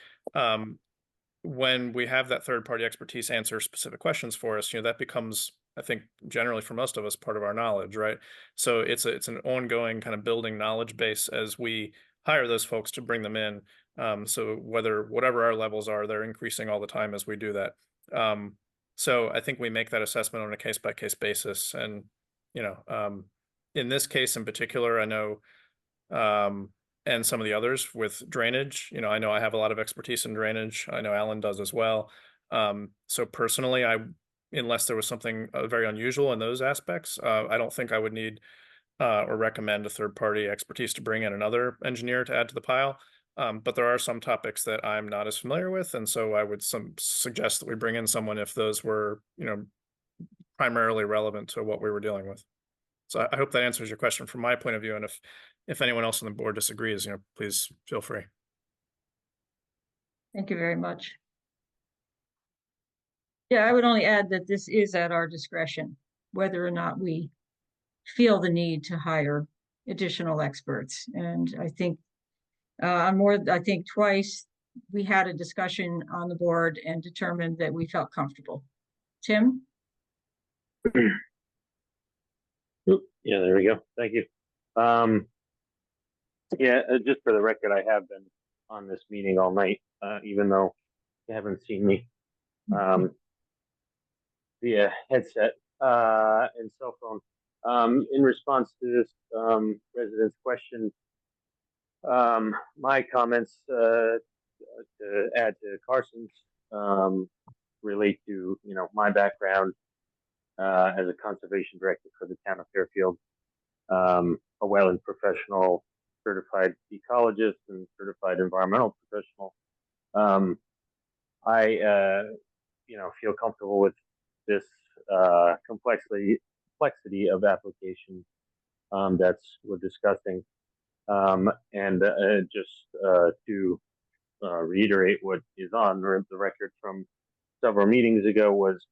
When we have that third-party expertise answer specific questions for us, that becomes, I think, generally for most of us, part of our knowledge, right? So it's an ongoing kind of building knowledge base as we hire those folks to bring them in. So whatever our levels are, they're increasing all the time as we do that. So I think we make that assessment on a case-by-case basis. And, in this case in particular, I know, and some of the others with drainage, I know I have a lot of expertise in drainage. I know Alan does as well. So personally, unless there was something very unusual in those aspects, I don't think I would need or recommend a third-party expertise to bring in another engineer to add to the pile. But there are some topics that I'm not as familiar with, and so I would suggest that we bring in someone if those were, primarily relevant to what we were dealing with. So I hope that answers your question from my point of view, and if anyone else on the board disagrees, please feel free. Thank you very much. Yeah, I would only add that this is at our discretion, whether or not we feel the need to hire additional experts. And I think twice we had a discussion on the board and determined that we felt comfortable. Tim? Yeah, there we go. Thank you. Just for the record, I have been on this meeting all night, even though you haven't seen me via headset and cell phone. In response to this resident's question, my comments to add to Carson's relate to my background as a conservation director for the town of Fairfield, a wetland professional, certified ecologist, and certified environmental professional. I feel comfortable with this complexity of application we're discussing. And just to reiterate what is on the record from several meetings ago was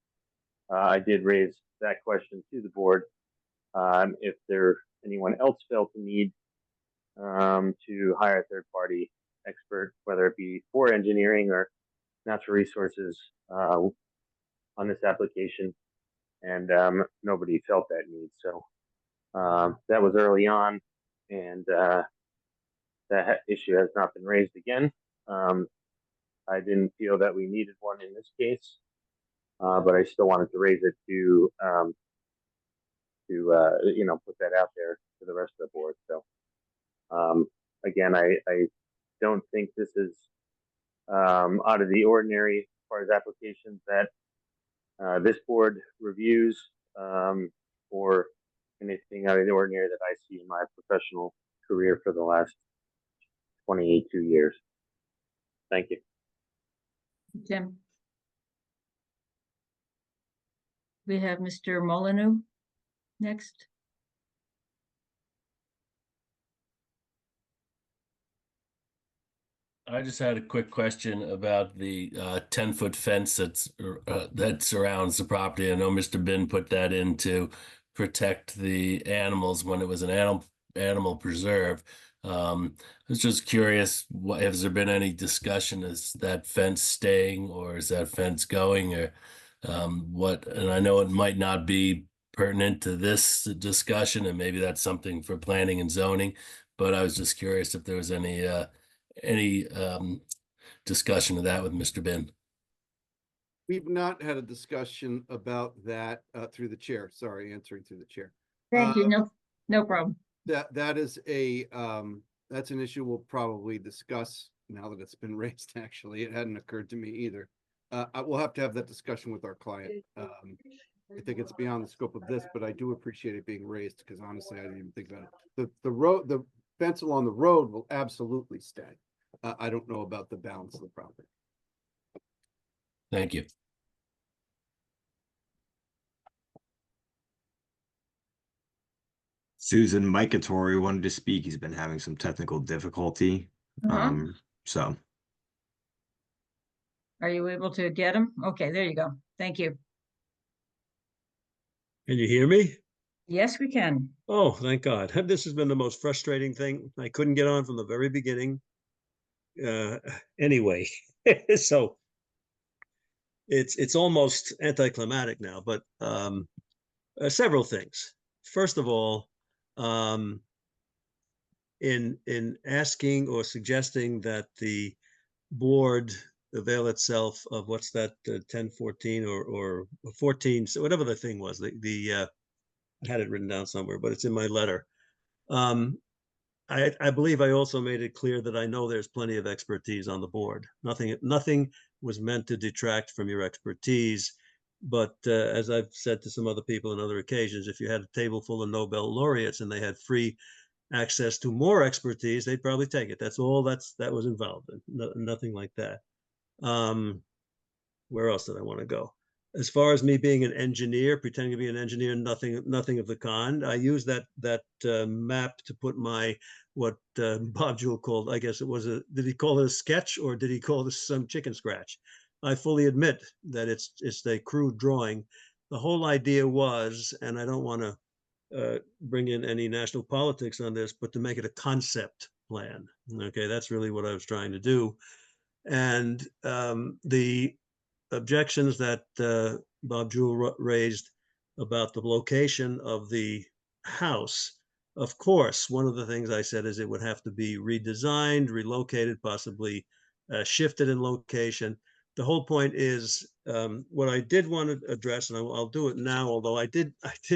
I did raise that question to the board. If anyone else felt the need to hire a third-party expert, whether it be for engineering or natural resources on this application, and nobody felt that need. So that was early on, and that issue has not been raised again. I didn't feel that we needed one in this case, but I still wanted to raise it to put that out there to the rest of the board. So again, I don't think this is out of the ordinary as far as applications that this board reviews, or anything out of the ordinary that I see in my professional career for the last 22 years. Thank you. Tim? We have Mr. Molyneux next. I just had a quick question about the 10-foot fence that surrounds the property. I know Mr. Bin put that in to protect the animals when it was an animal preserve. I was just curious, has there been any discussion? Is that fence staying or is that fence going, or what? And I know it might not be pertinent to this discussion, and maybe that's something for planning and zoning, but I was just curious if there was any discussion of that with Mr. Bin. We've not had a discussion about that through the chair. Sorry, answering through the chair. Thank you. No problem. That is a that's an issue we'll probably discuss now that it's been raised. Actually, it hadn't occurred to me either. We'll have to have that discussion with our client. I think it's beyond the scope of this, but I do appreciate it being raised because honestly, I didn't even think about it. The fence along the road will absolutely stay. I don't know about the balance of the property. Thank you. Susan Micatori wanted to speak. He's been having some technical difficulty. So. Are you able to get him? Okay, there you go. Thank you. Can you hear me? Yes, we can. Oh, thank God. This has been the most frustrating thing. I couldn't get on from the very beginning. Anyway, so it's almost anticlimactic now, but several things. First of all, in asking or suggesting that the board avail itself of what's that 1014 or 14, so whatever the thing was, I had it written down somewhere, but it's in my letter. I believe I also made it clear that I know there's plenty of expertise on the board. Nothing was meant to detract from your expertise. But as I've said to some other people on other occasions, if you had a table full of Nobel laureates and they had free access to more expertise, they'd probably take it. That's all that was involved in. Nothing like that. Where else did I want to go? As far as me being an engineer, pretending to be an engineer, nothing of the kind. I used that map to put my what Bob Jewell called, I guess it was did he call it a sketch or did he call this some chicken scratch? I fully admit that it's a crude drawing. The whole idea was, and I don't want to bring in any national politics on this, but to make it a concept plan. Okay, that's really what I was trying to do. And the objections that Bob Jewell raised about the location of the house, of course, one of the things I said is it would have to be redesigned, relocated, possibly shifted in location. The whole point is what I did want to address, and I'll do it now, although I did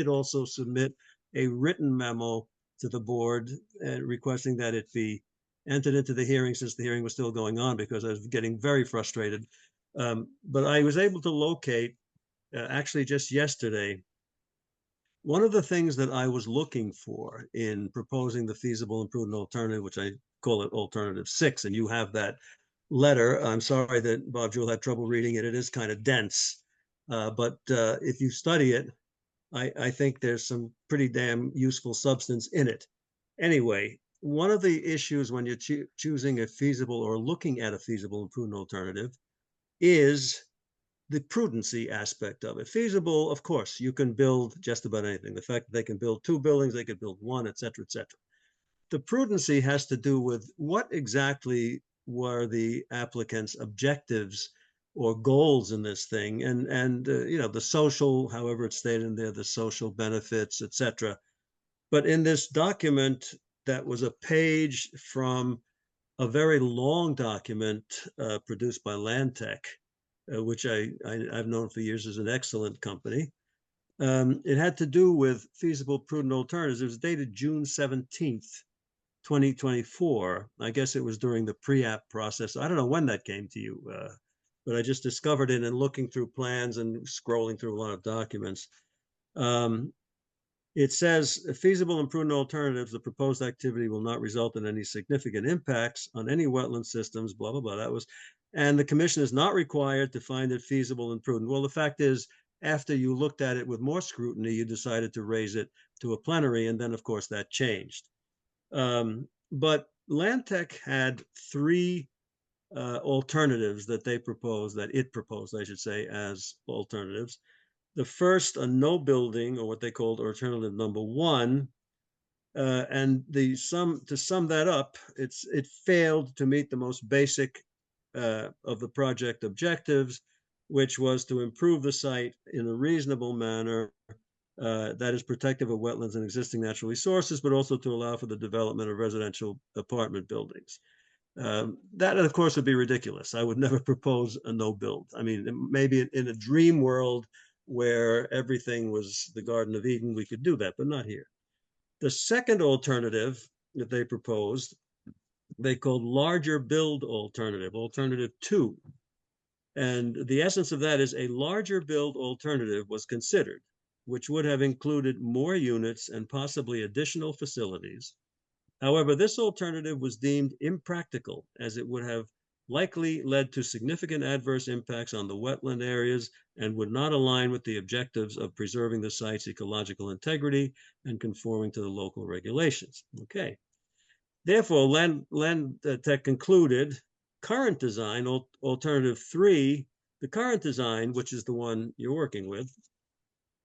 also submit a written memo to the board requesting that it be entered into the hearing since the hearing was still going on because I was getting very frustrated. But I was able to locate, actually just yesterday, one of the things that I was looking for in proposing the feasible and prudent alternative, which I call it Alternative 6, and you have that letter. I'm sorry that Bob Jewell had trouble reading it. It is kind of dense, but if you study it, I think there's some pretty damn useful substance in it. Anyway, one of the issues when you're choosing a feasible or looking at a feasible and prudent alternative is the prudency aspect of it. Feasible, of course, you can build just about anything. The fact that they can build 2 buildings, they could build 1, et cetera, et cetera. The prudency has to do with what exactly were the applicant's objectives or goals in this thing, and you know, the social, however it's stated in there, the social benefits, et cetera. But in this document, that was a page from a very long document produced by Landtech, which I've known for years as an excellent company. It had to do with feasible prudent alternatives. It was dated June 17th, 2024. I guess it was during the pre-app process. I don't know when that came to you, but I just discovered it in looking through plans and scrolling through a lot of documents. It says, feasible and prudent alternatives, the proposed activity will not result in any significant impacts on any wetland systems, blah, blah, blah. That was, and the commission is not required to find it feasible and prudent. Well, the fact is, after you looked at it with more scrutiny, you decided to raise it to a plenary, and then, of course, that changed. But Landtech had 3 alternatives that they proposed, that it proposed, I should say, as alternatives. The first, a no building, or what they called alternative number one. And to sum that up, it failed to meet the most basic of the project objectives, which was to improve the site in a reasonable manner that is protective of wetlands and existing natural resources, but also to allow for the development of residential apartment buildings. That, of course, would be ridiculous. I would never propose a no build. I mean, maybe in a dream world where everything was the Garden of Eden, we could do that, but not here. The second alternative that they proposed, they called larger build alternative, alternative two. And the essence of that is a larger build alternative was considered, which would have included more units and possibly additional facilities. However, this alternative was deemed impractical, as it would have likely led to significant adverse impacts on the wetland areas and would not align with the objectives of preserving the site's ecological integrity and conforming to the local regulations. Okay. Therefore, Land Tech concluded current design, alternative three, the current design, which is the one you're working with,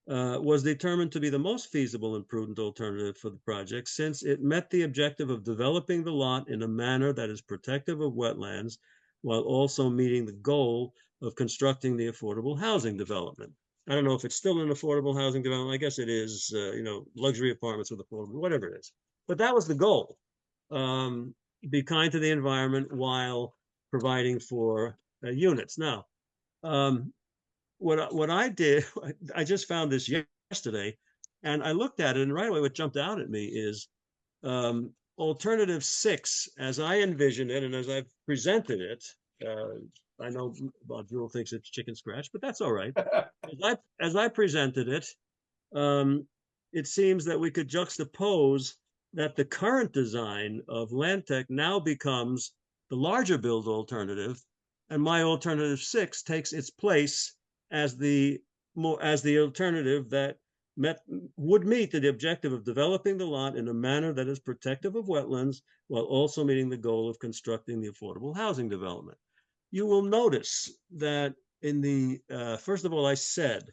was determined to be the most feasible and prudent alternative for the project, since it met the objective of developing the lot in a manner that is protective of wetlands, while also meeting the goal of constructing the affordable housing development. I don't know if it's still an affordable housing development. I guess it is, luxury apartments with affordable, whatever it is. But that was the goal. Be kind to the environment while providing for units. Now, what I did, I just found this yesterday, and I looked at it, and right away what jumped out at me is alternative six, as I envisioned it and as I've presented it. I know Bob Jewell thinks it's chicken scratch, but that's all right. As I presented it, it seems that we could juxtapose that the current design of Land Tech now becomes the larger build alternative, and my alternative six takes its place as the alternative that would meet the objective of developing the lot in a manner that is protective of wetlands while also meeting the goal of constructing the affordable housing development. You will notice that in the first of all, I said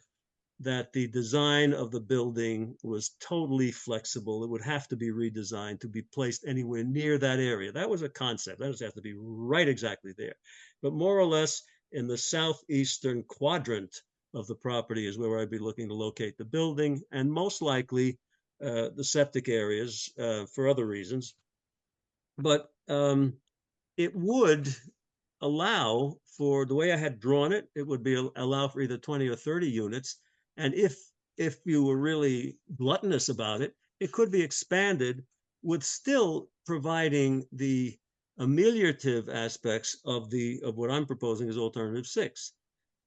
that the design of the building was totally flexible. It would have to be redesigned to be placed anywhere near that area. That was a concept. That doesn't have to be right exactly there. But more or less in the southeastern quadrant of the property is where I'd be looking to locate the building, and most likely the septic areas for other reasons. But it would allow for, the way I had drawn it, it would be allow for either 20 or 30 units. And if you were really gluttonous about it, it could be expanded with still providing the ameliorative aspects of what I'm proposing as alternative six.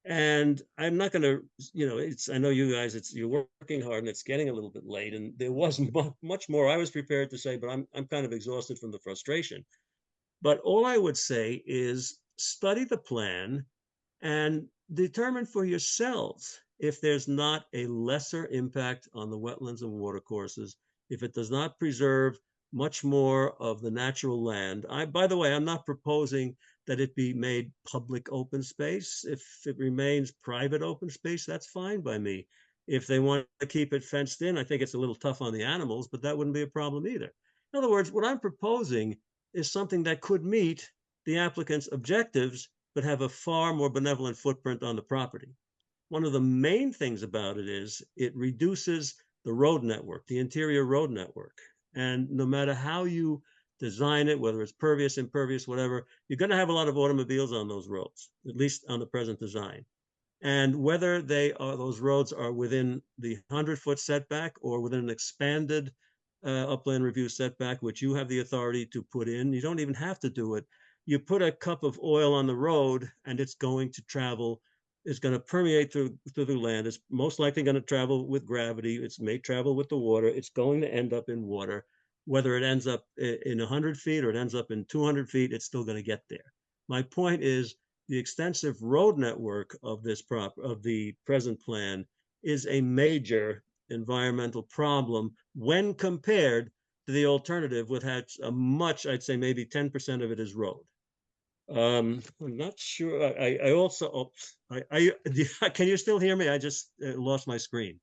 And I'm not going to, I know you guys, you're working hard and it's getting a little bit late, and there wasn't much more I was prepared to say, but I'm kind of exhausted from the frustration. But all I would say is study the plan and determine for yourselves if there's not a lesser impact on the wetlands and watercourses, if it does not preserve much more of the natural land. By the way, I'm not proposing that it be made public open space. If it remains private open space, that's fine by me. If they want to keep it fenced in, I think it's a little tough on the animals, but that wouldn't be a problem either. In other words, what I'm proposing is something that could meet the applicant's objectives, but have a far more benevolent footprint on the property. One of the main things about it is it reduces the road network, the interior road network. And no matter how you design it, whether it's pervious, impervious, whatever, you're going to have a lot of automobiles on those roads, at least on the present design. And whether those roads are within the 100-foot setback or within an expanded upland review setback, which you have the authority to put in, you don't even have to do it. You put a cup of oil on the road and it's going to travel. It's going to permeate through the land. It's most likely going to travel with gravity. It may travel with the water. It's going to end up in water. Whether it ends up in 100 feet or it ends up in 200 feet, it's still going to get there. My point is the extensive road network of the present plan is a major environmental problem when compared to the alternative, which has a much, I'd say maybe 10% of it is road. I'm not sure. I also, can you still hear me? I just lost my screen.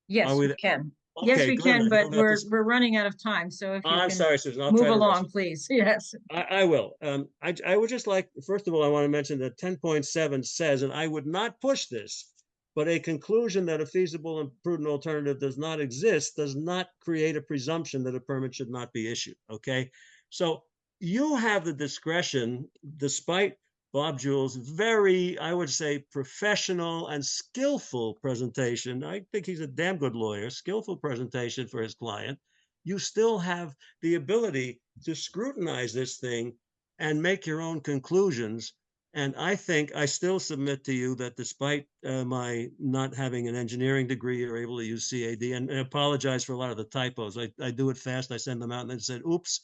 Yes, we we there? can. Yes, Okay, we good. can, I but don't have to we're running out of time, so if you I'm can sorry, Susan. I'll move try to rush along, it. please. Yes. I will. I would just like, first of all, I want to mention that 10.7 says, and I would not push this, but a conclusion that a feasible and prudent alternative does not exist does not create a presumption that a permit should not be issued. Okay. So you have the discretion, despite Bob Jewell's very, I would say, professional and skillful presentation. I think he's a damn good lawyer, skillful presentation for his client. You still have the ability to scrutinize this thing and make your own conclusions. And I think I still submit to you that despite my not having an engineering degree, you're able to use CAD, and apologize for a lot of the typos. I do it fast. I send them out and then said, oops.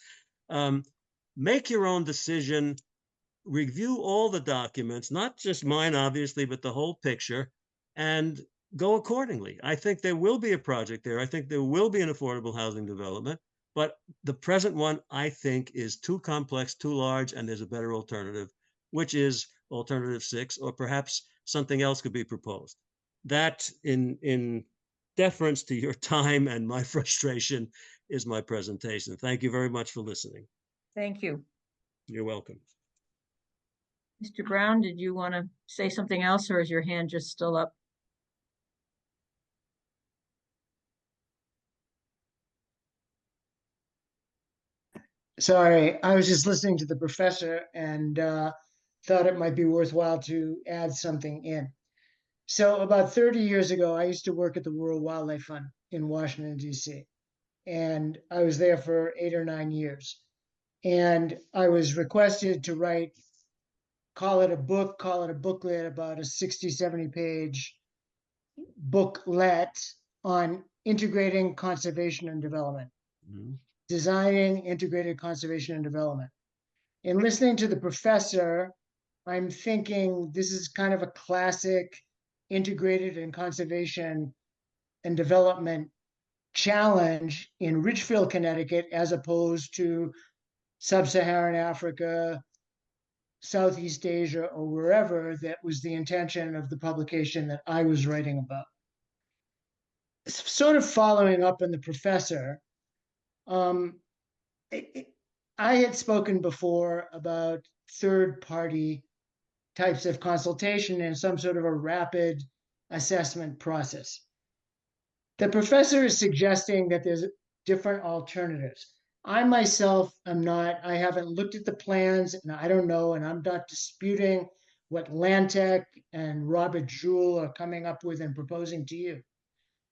Make your own decision. Review all the documents, not just mine, obviously, but the whole picture, and go accordingly. I think there will be a project there. I think there will be an affordable housing development, but the present one, I think, is too complex, too large, and there's a better alternative, which is alternative 6, or perhaps something else could be proposed. That, in deference to your time and my frustration, is my presentation. Thank you very much for listening. Thank you. You're welcome. Mr. Brown, did you want to say something else, or is your hand just still up? Sorry, I was just listening to the professor and thought it might be worthwhile to add something in. So about 30 years ago, I used to work at the World Wildlife Fund in Washington, D.C. And I was there for 8 or 9 years. And I was requested to write, call it a book, call it a booklet, about a 60, 70 page booklet on integrating conservation and development. Mm-hmm. Designing integrated conservation and development. In listening to the professor, I'm thinking this is kind of a classic integrated and conservation and development challenge in Ridgefield, Connecticut, as opposed to sub-Saharan Africa, Southeast Asia, or wherever that was the intention of the publication that I was writing about. Sort of following up on the professor, I had spoken before about third-party types of consultation and some sort of a rapid assessment process. The professor is suggesting that there's different alternatives. I myself am not, I haven't looked at the plans, and I don't know, and I'm not disputing what Lantec and Robert Jewell are coming up with and proposing to you.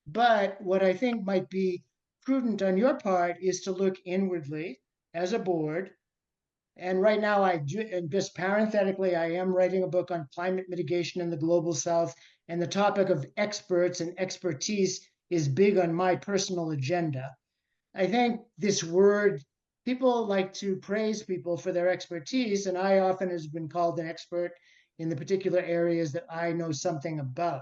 But what I think might be prudent on your part is to look inwardly as a board. And right now I do, and just parenthetically, I am writing a book on climate mitigation in the global south, and the topic of experts and expertise is big on my personal agenda. I think this word, people like to praise people for their expertise, and I often have been called an expert in the particular areas that I know something about.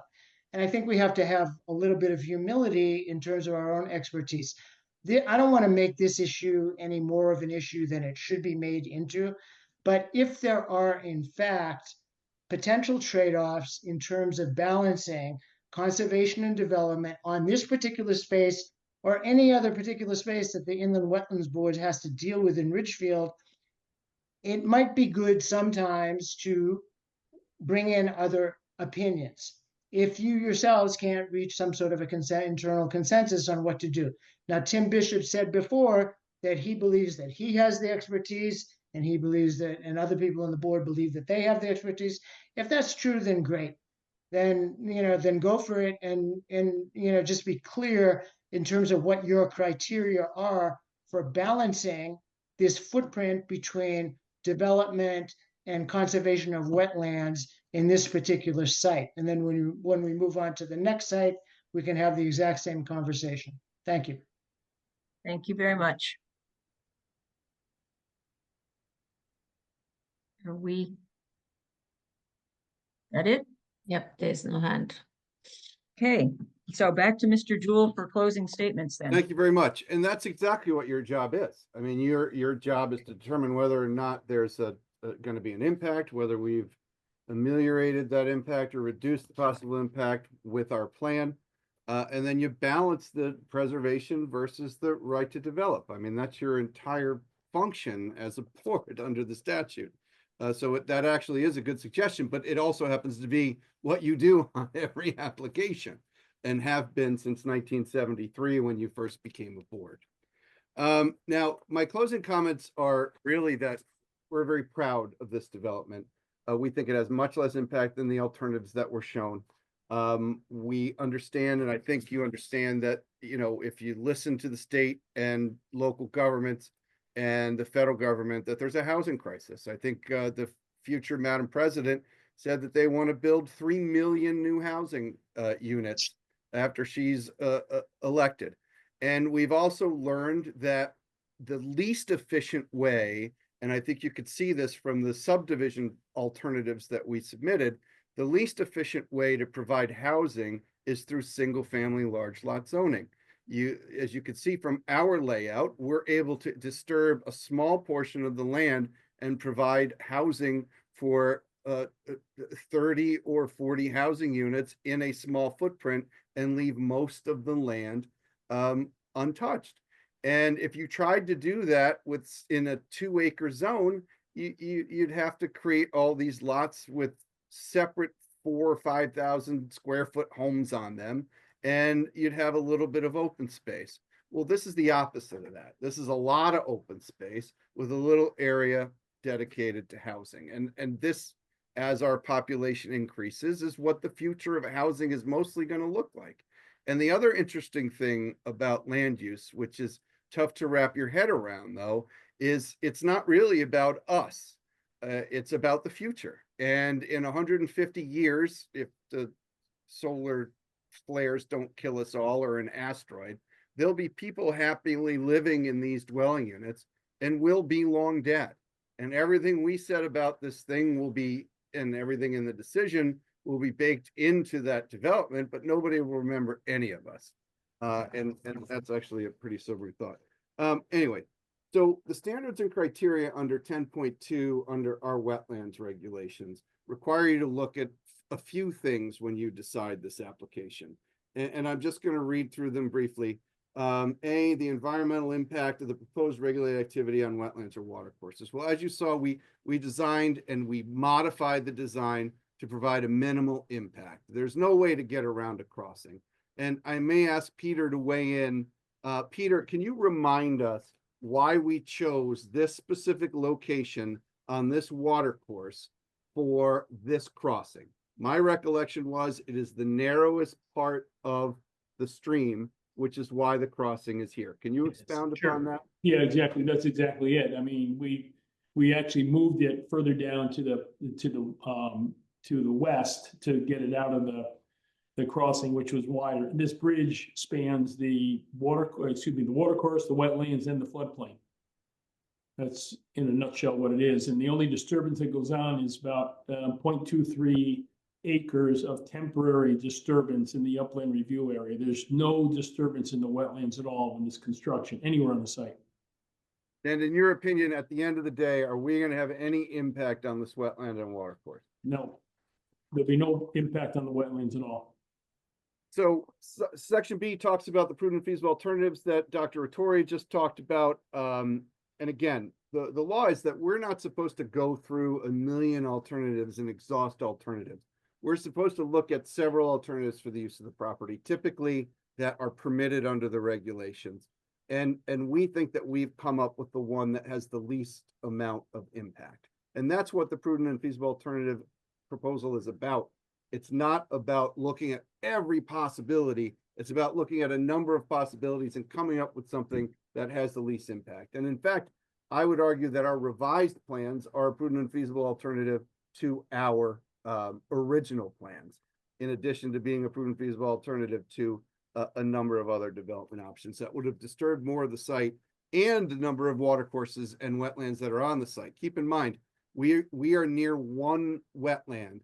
And I think we have to have a little bit of humility in terms of our own expertise. I don't want to make this issue any more of an issue than it should be made into. But if there are, in fact, potential trade-offs in terms of balancing conservation and development on this particular space or any other particular space that the Inland Wetlands Board has to deal with in Ridgefield, it might be good sometimes to bring in other opinions if you yourselves can't reach some sort of a internal consensus on what to do. Now, Tim Bishop said before that he believes that he has the expertise, and he believes that, and other people on the board believe that they have the expertise. If that's true, then great. Then, then go for it, and just be clear in terms of what your criteria are for balancing this footprint between development and conservation of wetlands in this particular site. And then when we move on to the next site, we can have the exact same conversation. Thank you. Thank you very much. Are we? That it? Yep, there's no hand. Okay, so back to Mr. Jewell for closing statements then. Thank you very much. And that's exactly what your job is. I mean, your job is to determine whether or not there's a going to be an impact, whether we've ameliorated that impact or reduced the possible impact with our plan. And then you balance the preservation versus the right to develop. I mean, that's your entire function as a board under the statute. So that actually is a good suggestion, but it also happens to be what you do on every application and have been since 1973 when you first became a board. Now, my closing comments are really that we're very proud of this development. We think it has much less impact than the alternatives that were shown. We understand, and I think you understand that, you know, if you listen to the state and local governments and the federal government, that there's a housing crisis. I think the future Madam President said that they want to build 3 million new housing units after she's elected. And we've also learned that the least efficient way, and I think you could see this from the subdivision alternatives that we submitted, the least efficient way to provide housing is through single family large lot zoning. As you can see from our layout, we're able to disturb a small portion of the land and provide housing for 30 or 40 housing units in a small footprint and leave most of the land untouched. And if you tried to do that in a 2-acre zone, you'd have to create all these lots with separate 4,000 or 5,000 square foot homes on them, and you'd have a little bit of open space. Well, this is the opposite of that. This is a lot of open space with a little area dedicated to housing. And this, as our population increases, is what the future of housing is mostly going to look like. And the other interesting thing about land use, which is tough to wrap your head around, though, is it's not really about us. It's about the future. And in 150 years, if the solar flares don't kill us all or an asteroid, there'll be people happily living in these dwelling units and we'll be long dead. And everything we said about this thing will be, and everything in the decision will be baked into that development, but nobody will remember any of us. And that's actually a pretty sobering thought. Anyway, so the standards and criteria under 10.2 under our wetlands regulations require you to look at a few things when you decide this application. And I'm just going to read through them briefly. A, the environmental impact of the proposed regulated activity on wetlands or watercourses. Well, as you saw, we designed and we modified the design to provide a minimal impact. There's no way to get around a crossing. And I may ask Peter to weigh in. Peter, can you remind us why we chose this specific location on this watercourse for this crossing? My recollection was it is the narrowest part of the stream, which is why the crossing is here. Can you expound upon that? Yeah, exactly. That's exactly it. I mean, we actually moved it further down to the west to get it out of the crossing, which was wider. This bridge spans the watercourse, the wetlands, and the floodplain. That's in a nutshell what it is. And the only disturbance that goes on is about 0.23 acres of temporary disturbance in the upland review area. There's no disturbance in the wetlands at all in this construction anywhere on the site. And in your opinion, at the end of the day, are we going to have any impact on this wetland and watercourse? No, there'll be no impact on the wetlands at all. So section B talks about the prudent and feasible alternatives that Dr. Rattori just talked about. And again, the law is that we're not supposed to go through a million alternatives and exhaust alternatives. We're supposed to look at several alternatives for the use of the property, typically that are permitted under the regulations. And we think that we've come up with the one that has the least amount of impact. And that's what the prudent and feasible alternative proposal is about. It's not about looking at every possibility. It's about looking at a number of possibilities and coming up with something that has the least impact. And in fact, I would argue that our revised plans are a prudent and feasible alternative to our original plans, in addition to being a prudent and feasible alternative to a number of other development options that would have disturbed more of the site and the number of watercourses and wetlands that are on the site. Keep in mind, we are near one wetland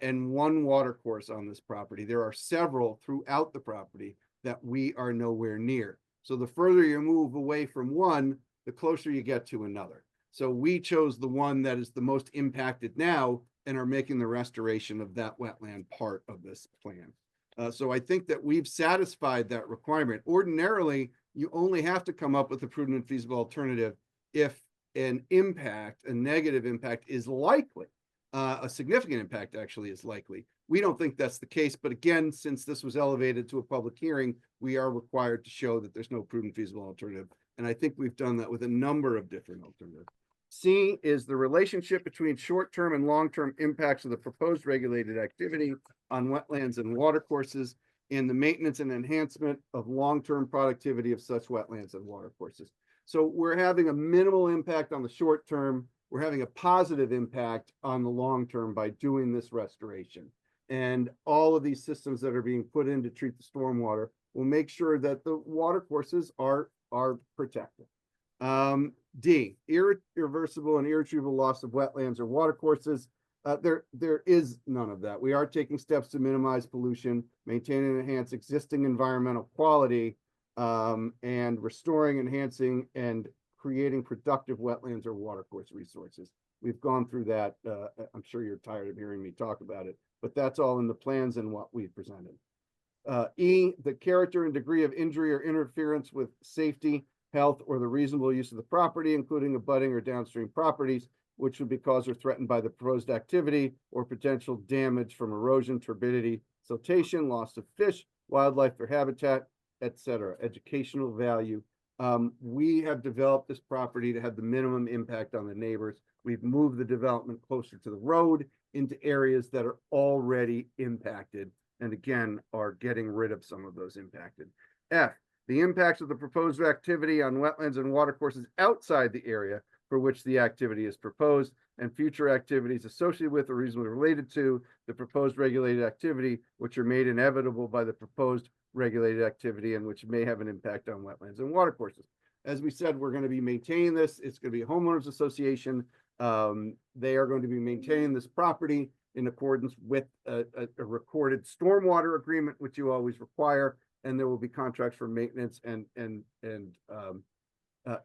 and one watercourse on this property. There are several throughout the property that we are nowhere near. So the further you move away from one, the closer you get to another. So we chose the one that is the most impacted now and are making the restoration of that wetland part of this plan. So I think that we've satisfied that requirement. Ordinarily, you only have to come up with a prudent and feasible alternative if a negative impact is likely. A significant impact actually is likely. We don't think that's the case, but again, since this was elevated to a public hearing, we are required to show that there's no prudent feasible alternative. And I think we've done that with a number of different alternatives. C is the relationship between short-term and long-term impacts of the proposed regulated activity on wetlands and watercourses and the maintenance and enhancement of long-term productivity of such wetlands and watercourses. So we're having a minimal impact on the short term. We're having a positive impact on the long term by doing this restoration. And all of these systems that are being put in to treat the stormwater will make sure that the watercourses are protected. D, irreversible and irretrievable loss of wetlands or watercourses. There is none of that. We are taking steps to minimize pollution, maintain and enhance existing environmental quality, and restoring, enhancing, and creating productive wetlands or watercourse resources. We've gone through that. I'm sure you're tired of hearing me talk about it, but that's all in the plans and what we've presented. E, the character and degree of injury or interference with safety, health, or the reasonable use of the property, including abutting or downstream properties, which would be caused or threatened by the proposed activity, or potential damage from erosion, turbidity, siltation, loss of fish, wildlife, or habitat, etc. Educational value. We have developed this property to have the minimum impact on the neighbors. We've moved the development closer to the road into areas that are already impacted, and again, are getting rid of some of those impacted. F, the impacts of the proposed activity on wetlands and watercourses outside the area for which the activity is proposed, and future activities associated with or reasonably related to the proposed regulated activity, which are made inevitable by the proposed regulated activity and which may have an impact on wetlands and watercourses. As we said, we're going to be maintaining this. It's going to be a homeowners association. They are going to be maintaining this property in accordance with a recorded stormwater agreement, which you always require, and there will be contracts for maintenance and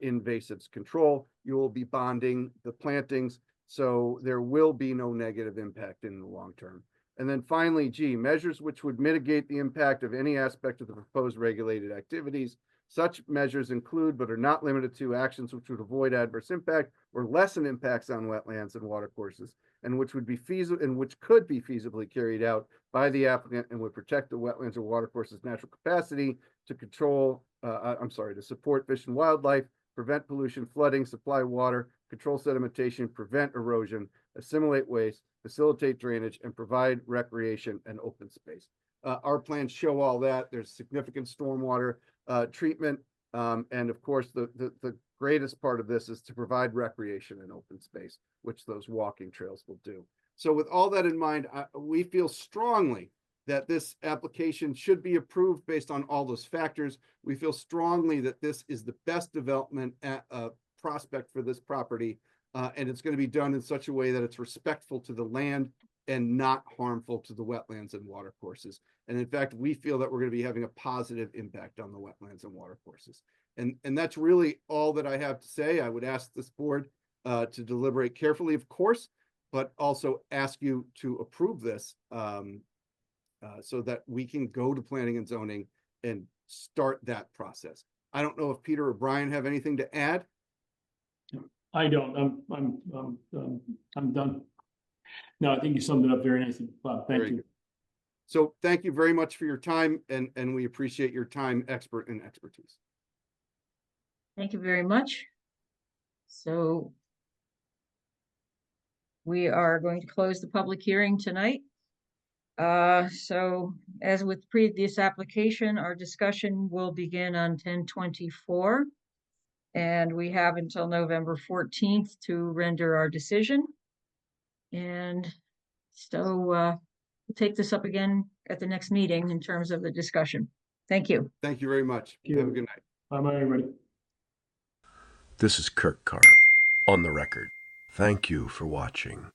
invasives control. You will be bonding the plantings, so there will be no negative impact in the long term. And then finally, G, measures which would mitigate the impact of any aspect of the proposed regulated activities. Such measures include, but are not limited to, actions which would avoid adverse impact or lessen impacts on wetlands and watercourses, and which would be feasible and which could be feasibly carried out by the applicant and would protect the wetlands or watercourses' natural capacity to to support fish and wildlife, prevent pollution, flooding, supply water, control sedimentation, prevent erosion, assimilate waste, facilitate drainage, and provide recreation and open space. Our plans show all that. There's significant stormwater treatment, and of course, the greatest part of this is to provide recreation and open space, which those walking trails will do. So with all that in mind, we feel strongly that this application should be approved based on all those factors. We feel strongly that this is the best development prospect for this property, and it's going to be done in such a way that it's respectful to the land and not harmful to the wetlands and watercourses. And in fact, we feel that we're going to be having a positive impact on the wetlands and watercourses. And that's really all that I have to say. I would ask this board to deliberate carefully, of course, but also ask you to approve this so that we can go to planning and zoning and start that process. I don't know if Peter or Brian have anything to add. I don't. I'm done. No, I think you summed it up very nicely, Bob. Thank you. So thank you very much for your time, and we appreciate your time, expert and expertise. Thank you very much. So we are going to close the public hearing tonight. So as with previous application, our discussion will begin on 10/24. And we have until November 14th to render our decision. And so we'll take this up again at the next meeting in terms of the discussion. Thank you. Thank you very much. Have a good night. Bye-bye, everybody. This is Kirk Carr, on the record. Thank you for watching.